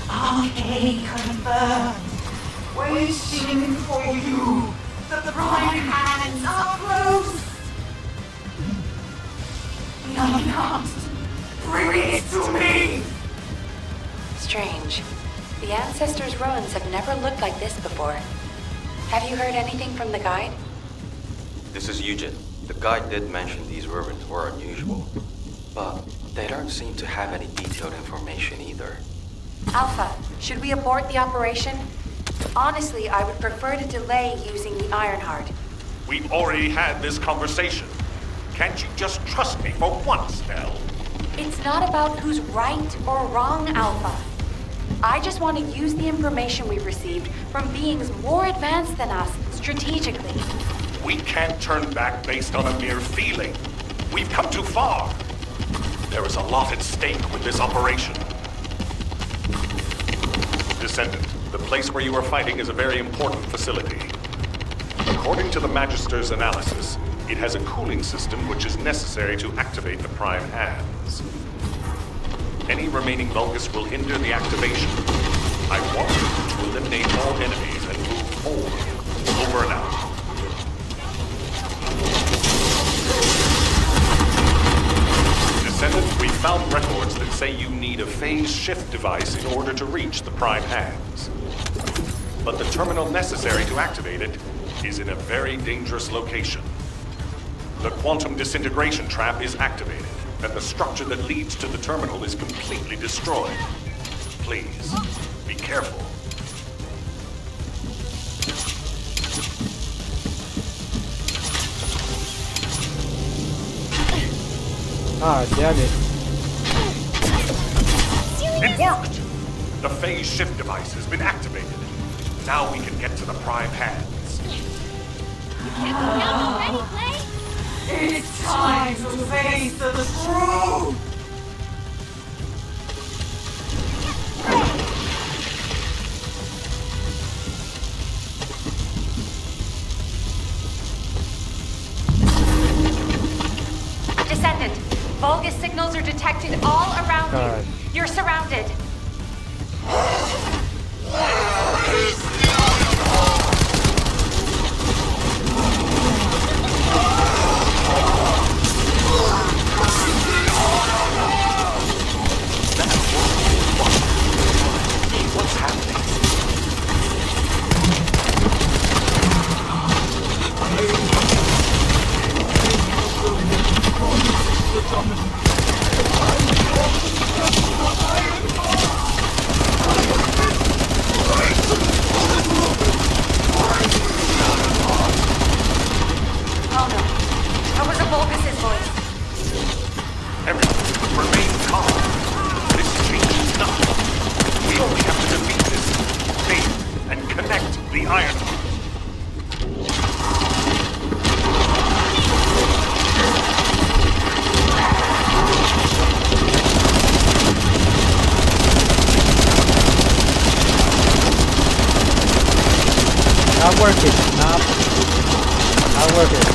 I confirmed. Waiting for you. The prime hands are close. The unharmed. Bring it to me. Strange. The Ancestors' ruins have never looked like this before. Have you heard anything from the guide? This is Eugen. The guide did mention these ruins were unusual, but they don't seem to have any detailed information either. Alpha, should we abort the operation? Honestly, I would prefer to delay using the Ironheart. We've already had this conversation. Can't you just trust me for once, Nell? It's not about who's right or wrong, Alpha. I just want to use the information we've received from beings more advanced than us strategically. We can't turn back based on a mere feeling. We've come too far. There is a lot at stake with this operation. Descendant, the place where you are fighting is a very important facility. According to the Magister's analysis, it has a cooling system which is necessary to activate the Prime Hands. Any remaining Vulgus will hinder the activation. I want you to eliminate all enemies and move forward. Over and out. Descendant, we found records that say you need a phase shift device in order to reach the Prime Hands. But the terminal necessary to activate it is in a very dangerous location. The quantum disintegration trap is activated, and the structure that leads to the terminal is completely destroyed. Please, be careful. Ah, damn it. It worked! The phase shift device has been activated. Now we can get to the Prime Hands. It's time to face the truth! Descendant, Vulgus signals are detected all around God. you. You're surrounded. What's happening? Oh no. That was a Vulgus' voice. Everyone, remain calm. This changes nothing. We only have to defeat this thing and connect the iron. Not working. Not working.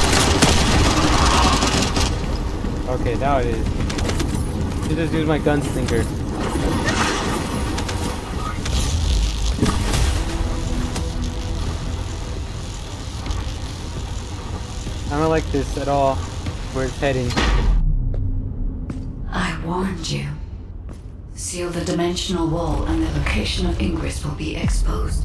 Okay, now it is. Should just use my gunslinger. I don't like this at all. Where it's heading. I warned you. Seal the dimensional wall and the location of ingress will be exposed.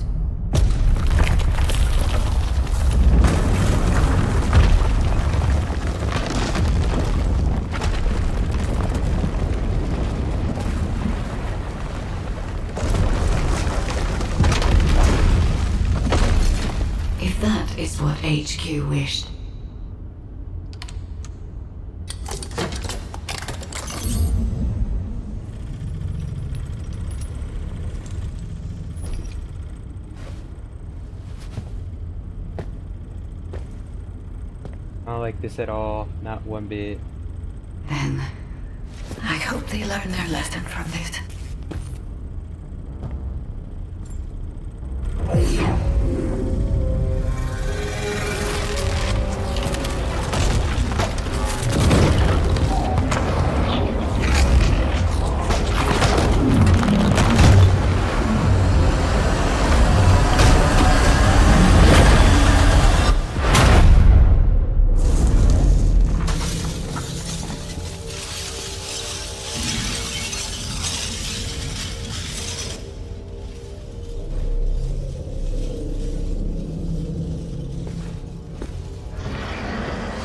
If that is what HQ wished. I don't like this at all, not one bit. Then, I hope they learn their lesson from this.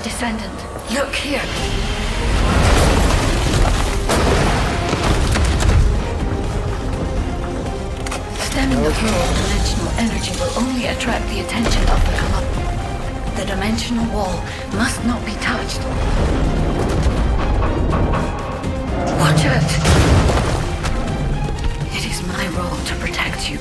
Descendant, look here! Stemming the flow of dimensional energy will only attract the attention of the Colossus. The dimensional wall must not be touched. Watch out! It is my role to protect you.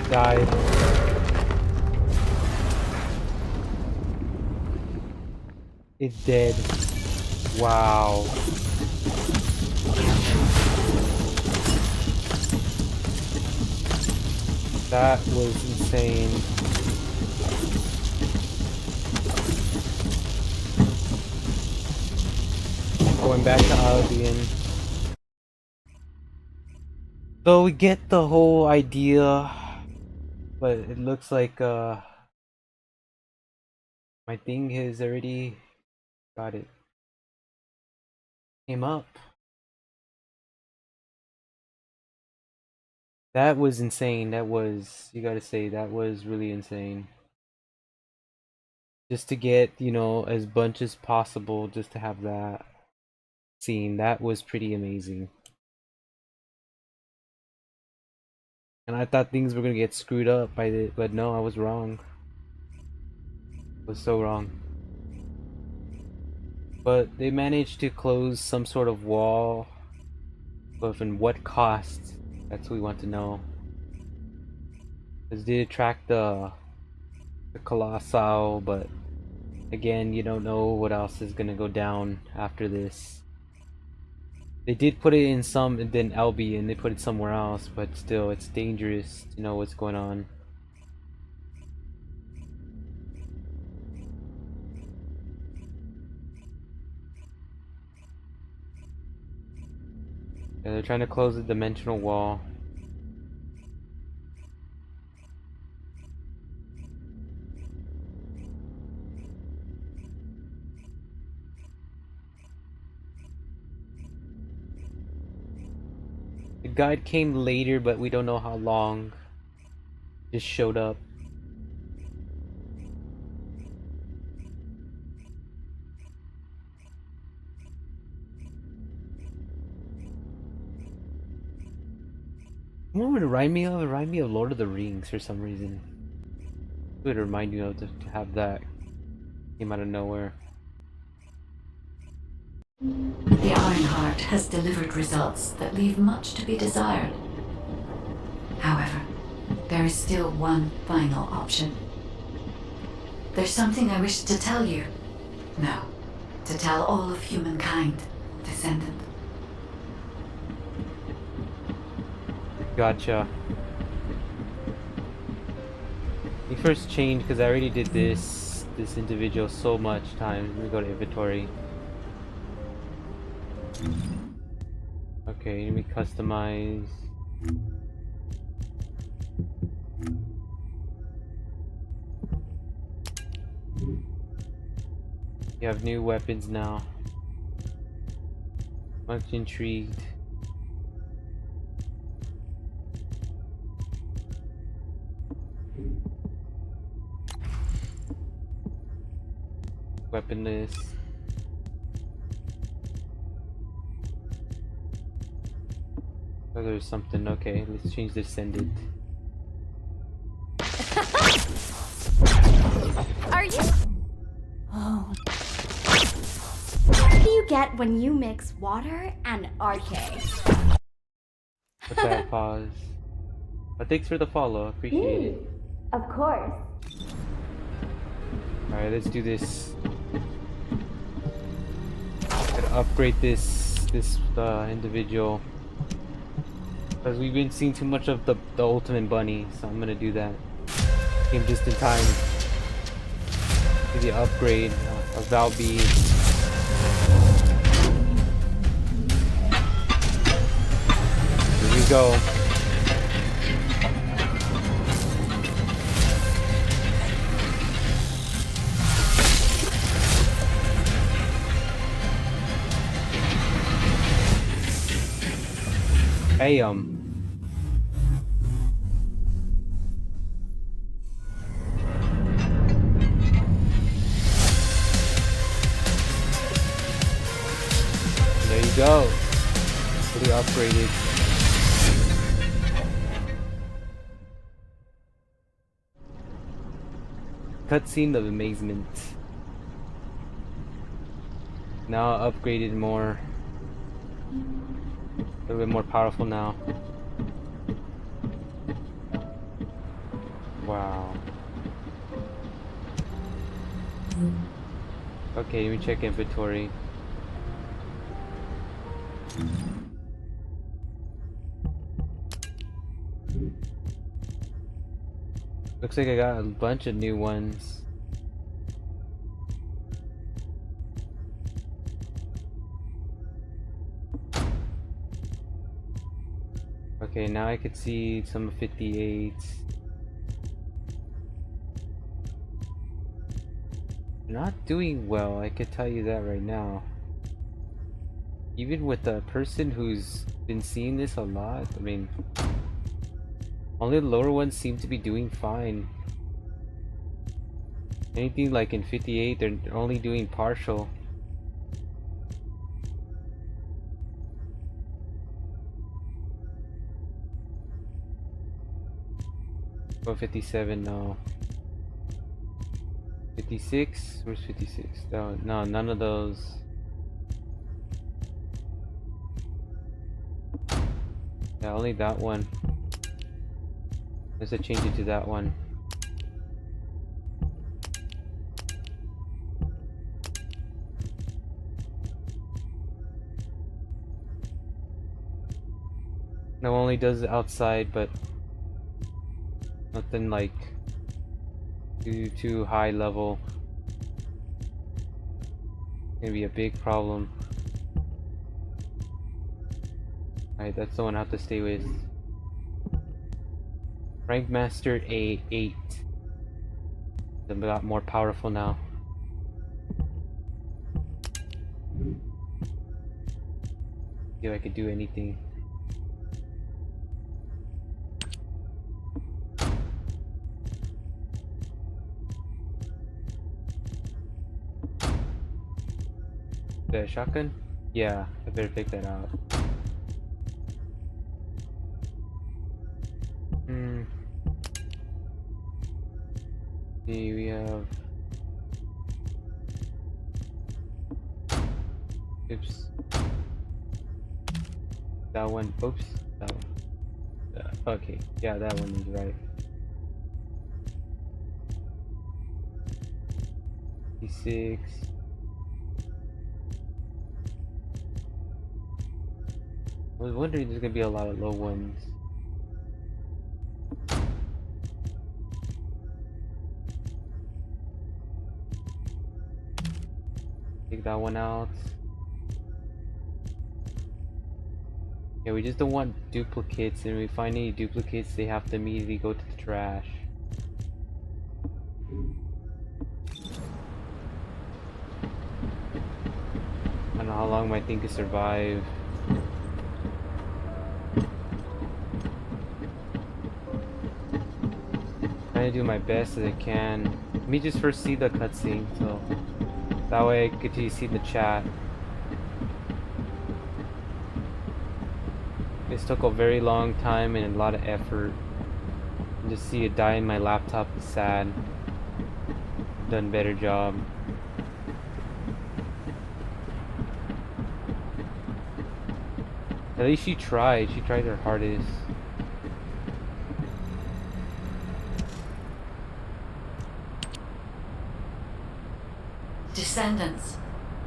Died. It's dead. Wow. That was insane. Going back to Albion. So we get the whole idea, but it looks like my thing has already got it. Came up. That was insane. That was, you gotta say, that was really insane. Just to get, you know, as bunch as possible, just to have that scene, that was pretty amazing. And I thought things were gonna get screwed up by it, but no, I was wrong. I was so wrong. But they managed to close some sort of wall, but in what cost? That's what we want to know. Because they attract the Colossal, but again, you don't know what else is gonna go down after this. They did put it in some, and then LB, and they put it somewhere else, but still, it's dangerous to know what's going on. Yeah, they're trying to close the dimensional wall. The guide came later, but we don't know how long. Just showed up. What would it remind me of? It remind me of Lord of the Rings for some reason. It would remind me of to have that came out of nowhere. The Ironheart has delivered results that leave much to be desired. However, there is still one final option. There's something I wish to tell you. No, to tell all of humankind, Descendant. Gotcha. Let me first change because I already did this individual so much times. Let me go to inventory. Okay, let me customize. You have new weapons now. Much intrigued. Weaponless. Oh, there's something. Okay, let's change Descendant. Are you? Oh. What do you get when you mix water and arcade? Put that pause. But thanks for the follow. Appreciate it. Of course. Alright, let's do this. Gotta upgrade this individual. Because we've been seeing too much of the ultimate bunny, so I'm gonna do that. Came just in time. Do the upgrade of Valby. Here we go. Hey, there you go. Fully upgraded. Cutscene of amazement. Now upgraded more. A little bit more powerful now. Wow. Okay, let me check inventory. Looks like I got a bunch of new ones. Okay, now I could see some 58s. Not doing well, I could tell you that right now. Even with a person who's been seeing this a lot, I mean, only the lower ones seem to be doing fine. Anything like in 58, they're only doing partial. Oh, 57, no. 56? Where's 56? No, no, none of those. Yeah, only that one. Let's change it to that one. No, only does outside, but nothing like too high level. Gonna be a big problem. Alright, that's the one I have to stay with. Rank Master A8. I'm a lot more powerful now. See if I could do anything. The shotgun? Yeah, I better pick that out. See, we have. Oops. That one. Oops. That one. Okay. Yeah, that one is right. D6. I was wondering there's gonna be a lot of low ones. Take that one out. Yeah, we just don't want duplicates, and if we find any duplicates, they have to immediately go to the trash. I don't know how long my thing could survive. Trying to do my best as I can. Let me just first see the cutscene, so that way I get to see the chat. This took a very long time and a lot of effort. And just see it die in my laptop is sad. Done better job. At least she tried. She tried her hardest. Descendants,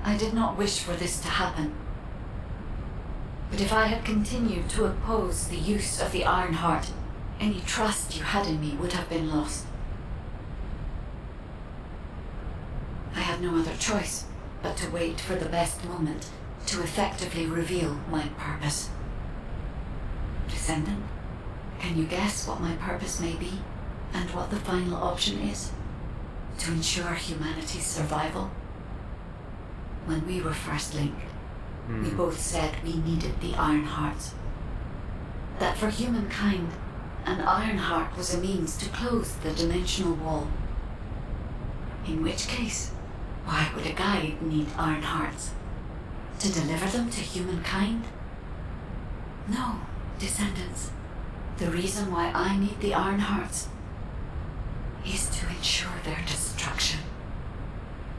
I did not wish for this to happen. But if I had continued to oppose the use of the Iron Heart, any trust you had in me would have been lost. I had no other choice but to wait for the best moment to effectively reveal my purpose. Descendant, can you guess what my purpose may be, and what the final option is? To ensure humanity's survival? When we were first linked, we both said we needed the Iron Hearts. That for humankind, an Iron Heart was a means to close the dimensional wall. In which case, why would a guide need Iron Hearts? To deliver them to humankind? No, Descendants. The reason why I need the Iron Hearts is to ensure their destruction.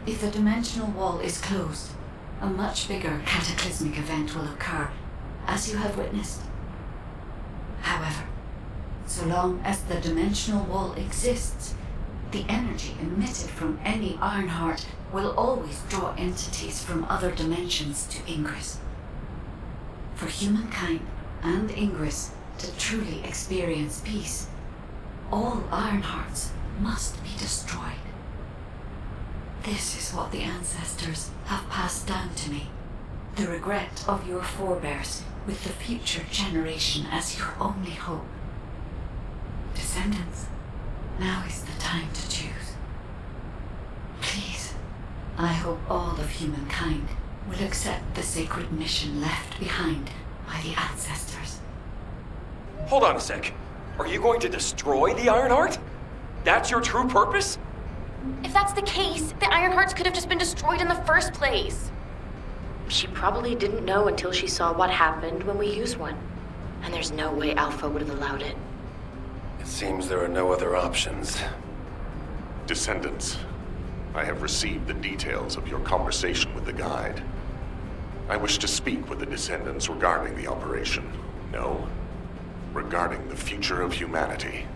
If the dimensional wall is closed, a much bigger cataclysmic event will occur, as you have witnessed. However, so long as the dimensional wall exists, the energy emitted from any Iron Heart will always draw entities from other dimensions to Ingress. For humankind and Ingress to truly experience peace, all Iron Hearts must be destroyed. This is what the ancestors have passed down to me. The regret of your forebears with the future generation as your only hope. Descendants, now is the time to choose. Please, I hope all of humankind will accept the sacred mission left behind by the ancestors. Hold on a sec. Are you going to destroy the Iron Heart? That's your true purpose? If that's the case, the Iron Hearts could have just been destroyed in the first place. She probably didn't know until she saw what happened when we used one. And there's no way Alpha would have allowed it. It seems there are no other options. Descendants, I have received the details of your conversation with the guide. I wish to speak with the Descendants regarding the operation. No, regarding the future of humanity.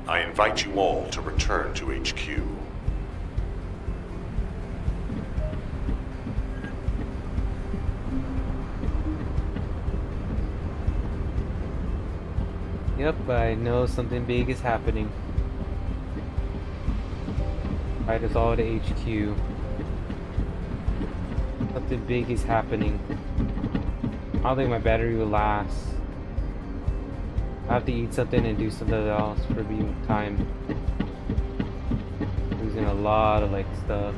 I invite you all to return to HQ. Yep, I know something big is happening. Invite us all to HQ. Something big is happening. I don't think my battery will last. I have to eat something and do something else for being time. Losing a lot of like stuff.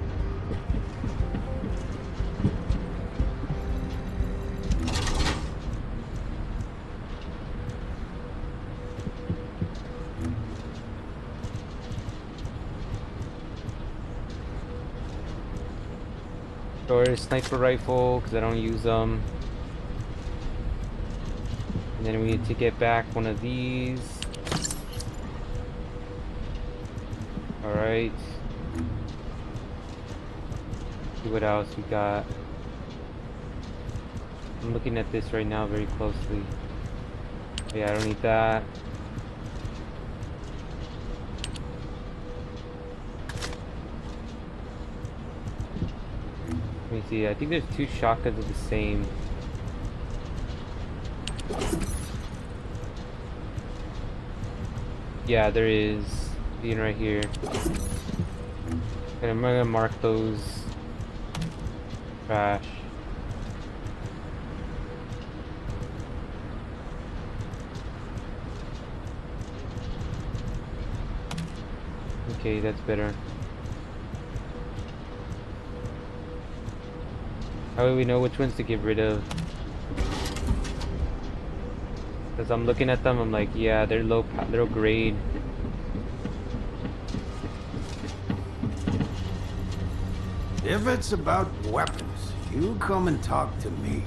Or sniper rifle because I don't use them. And then we need to get back one of these. Alright. See what else we got. I'm looking at this right now very closely. Yeah, I don't need that. Let me see, I think there's 2 shotguns of the same. Yeah, there is. Being right here. And I'm gonna mark those trash. Okay, that's better. How do we know which ones to get rid of? Because I'm looking at them, I'm like, yeah, they're low grade. If it's about weapons, you come and talk to me.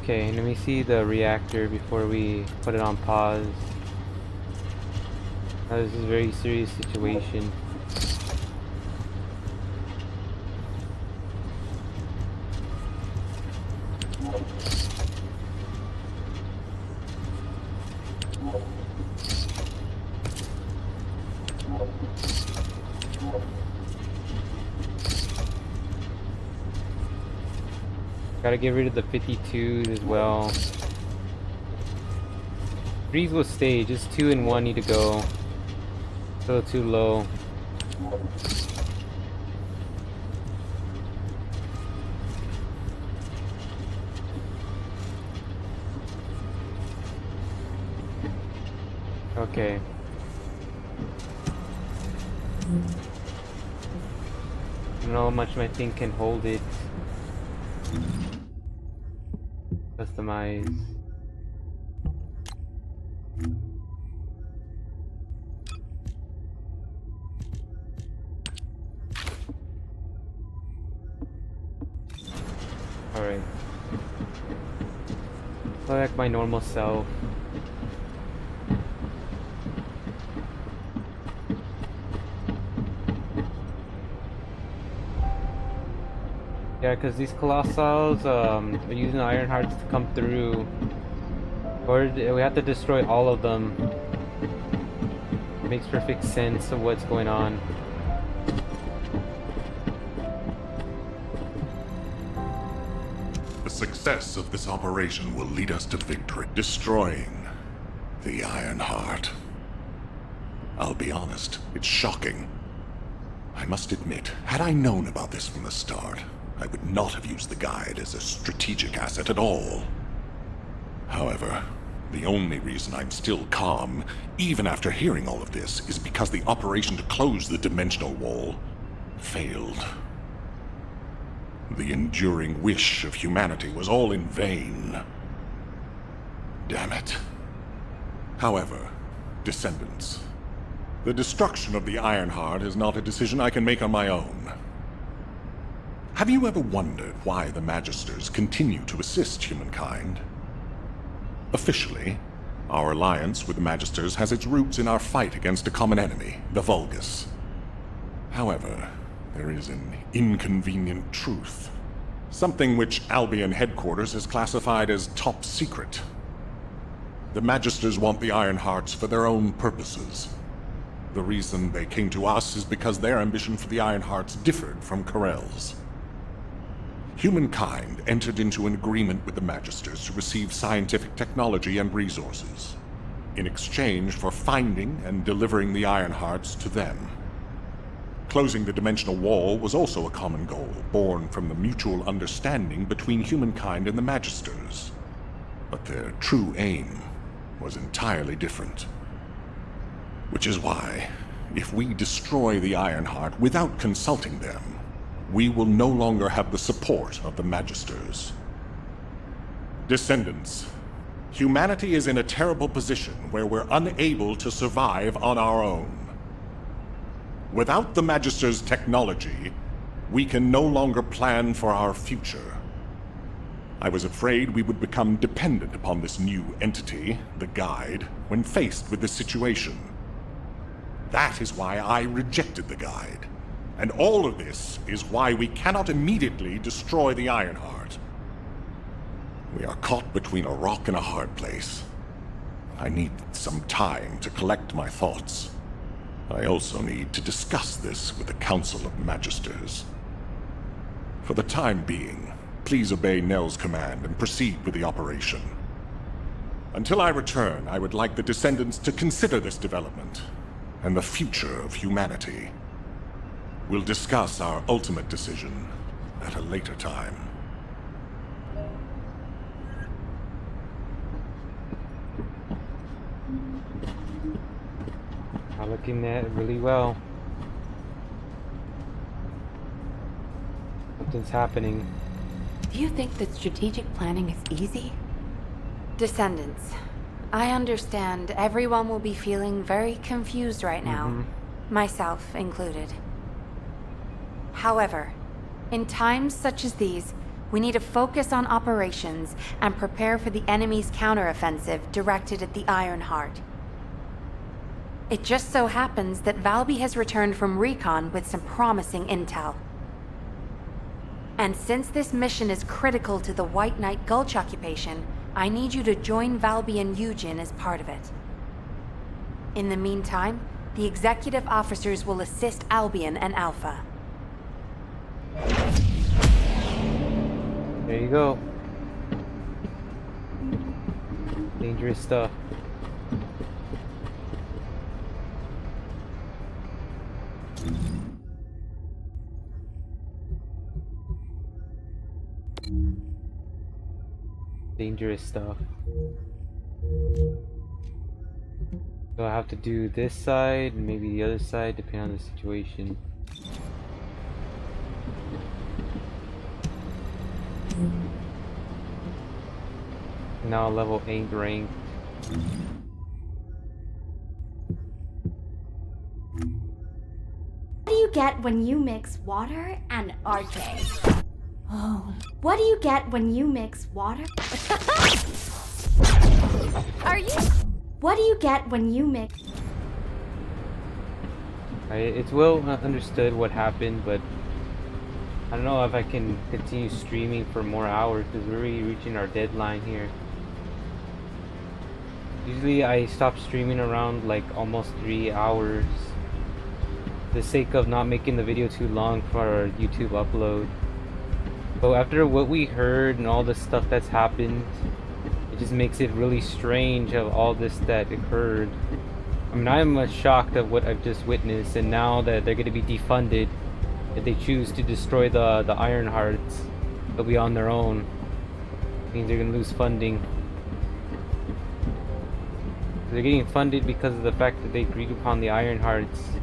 Okay, let me see the reactor before we put it on pause. This is a very serious situation. Gotta get rid of the 52s as well. 3s will stay, just 2 and 1 need to go. Still too low. Okay. I don't know how much my thing can hold it. Customize. Alright. Select my normal self. Yeah, because these colossals are using iron hearts to come through. Or we have to destroy all of them. It makes perfect sense of what's going on. The success of this operation will lead us to victory, destroying the Iron Heart. I'll be honest, it's shocking. I must admit, had I known about this from the start, I would not have used the guide as a strategic asset at all. However, the only reason I'm still calm, even after hearing all of this, is because the operation to close the dimensional wall failed. The enduring wish of humanity was all in vain. Damn it. However, Descendants, the destruction of the Iron Heart is not a decision I can make on my own. Have you ever wondered why the Magisters continue to assist humankind? Officially, our alliance with the Magisters has its roots in our fight against a common enemy, the Vulgus. However, there is an inconvenient truth. Something which Albion headquarters has classified as top secret. The Magisters want the Iron Hearts for their own purposes. The reason they came to us is because their ambition for the Iron Hearts differed from Corell's. Humankind entered into an agreement with the Magisters to receive scientific technology and resources, in exchange for finding and delivering the Iron Hearts to them. Closing the dimensional wall was also a common goal, born from the mutual understanding between humankind and the Magisters. But their true aim was entirely different. Which is why, if we destroy the Iron Heart without consulting them, we will no longer have the support of the Magisters. Descendants, humanity is in a terrible position where we're unable to survive on our own. Without the Magister's technology, we can no longer plan for our future. I was afraid we would become dependent upon this new entity, the Guide, when faced with this situation. That is why I rejected the Guide. And all of this is why we cannot immediately destroy the Ironheart. We are caught between a rock and a hard place. I need some time to collect my thoughts. I also need to discuss this with the Council of Magisters. For the time being, please obey Nell's command and proceed with the operation. Until I return, I would like the Descendants to consider this development and the future of humanity. We'll discuss our ultimate decision at a later time. I'm looking at it really well. Something's happening. Do you think that strategic planning is easy? Descendants, I understand everyone will be feeling very confused right now, myself included. However, in times such as these, we need to focus on operations and prepare for the enemy's counteroffensive directed at the Ironheart. It just so happens that Valby has returned from recon with some promising intel. And since this mission is critical to the White Knight Gulch occupation, I need you to join Valby and Eugen as part of it. In the meantime, the executive officers will assist Albion and Alpha. There you go. Dangerous stuff. Dangerous stuff. So I have to do this side and maybe the other side depending on the situation. Now level 8 ranked. What do you get when you mix water and RJ? Oh. What do you get when you mix water? Are you? What do you get when you mix? It's well understood what happened, but I don't know if I can continue streaming for more hours because we're already reaching our deadline here. Usually I stop streaming around like almost 3 hours for the sake of not making the video too long for our YouTube upload. But after what we heard and all the stuff that's happened, it just makes it really strange of all this that occurred. I mean, I'm shocked at what I've just witnessed, and now that they're going to be defunded, if they choose to destroy the Ironhearts, they'll be on their own. It means they're going to lose funding. They're getting funded because of the fact that they agreed upon the Ironhearts,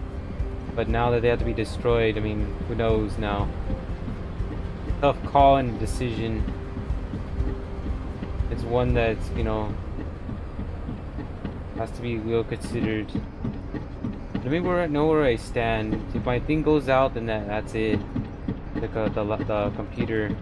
but now that they have to be destroyed, I mean, who knows now? Tough call and decision. It's one that's, you know, has to be well considered. Let me know where I stand. If my thing goes out, then that's it. The computer.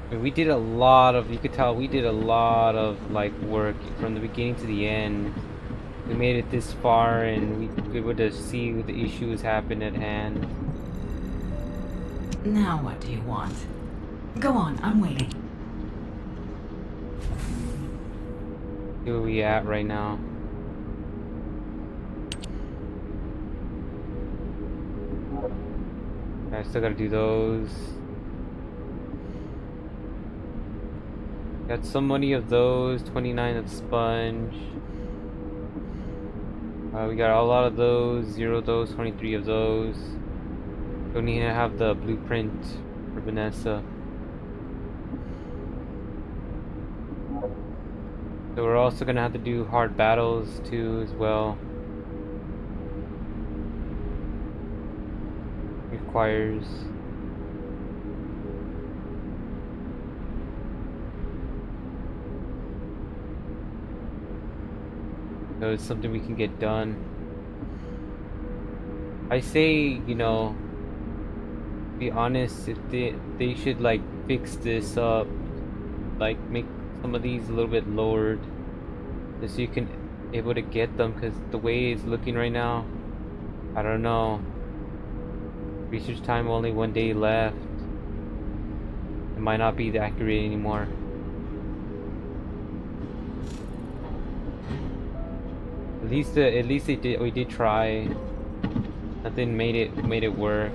I mean, we did a lot of, you could tell we did a lot of like work from the beginning to the end. We made it this far and we were able to see the issues happen at hand. Now what do you want? Go on, I'm waiting. See where we at right now. I still gotta do those. Got so many of those, 29 of sponge. We got a lot of those, 0 of those, 23 of those. Don't need to have the blueprint for Vanessa. So we're also gonna have to do hard battles too as well. requires. So it's something we can get done. I say, you know, to be honest, if they should like fix this up, like make some of these a little bit lowered, just so you can able to get them. Because the way it's looking right now, I don't know. Research time, only 1 day left. It might not be accurate anymore. At least they did. We did try. Nothing made it work.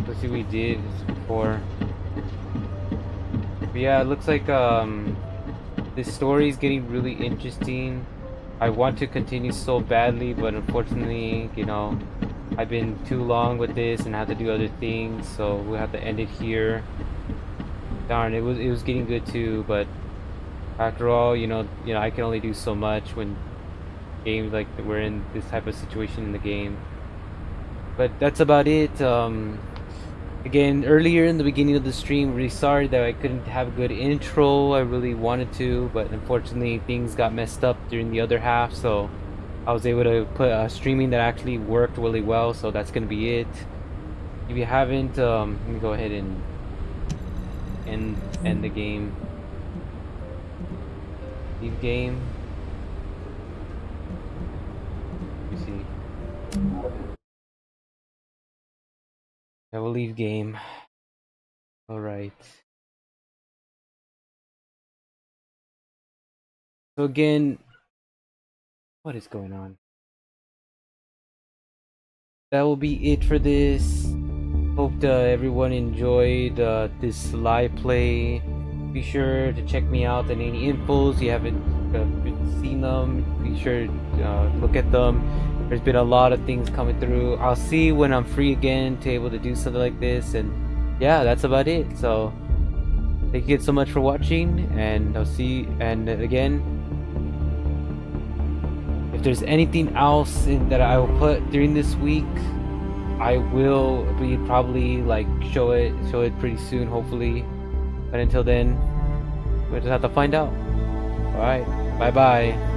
Let's see what we did before. But yeah, it looks like this story is getting really interesting. I want to continue so badly, but unfortunately, you know, I've been too long with this and have to do other things, so we'll have to end it here. Darn, it was getting good too, but after all, you know, I can only do so much when games like we're in this type of situation in the game. But that's about it. Again, earlier in the beginning of the stream, really sorry that I couldn't have a good intro. I really wanted to, but unfortunately things got messed up during the other half, so I was able to put a streaming that actually worked really well, so that's gonna be it. If you haven't, let me go ahead and end the game. Leave game. Let me see. I will leave game. Alright. So again, what is going on? That will be it for this. Hope everyone enjoyed this live play. Be sure to check me out and any infos you haven't seen them. Be sure to look at them. There's been a lot of things coming through. I'll see when I'm free again to able to do something like this, and yeah, that's about it. So thank you so much for watching, and I'll see. And again, if there's anything else that I will put during this week, I will be probably like show it pretty soon, hopefully. But until then, we'll just have to find out. Alright, bye bye.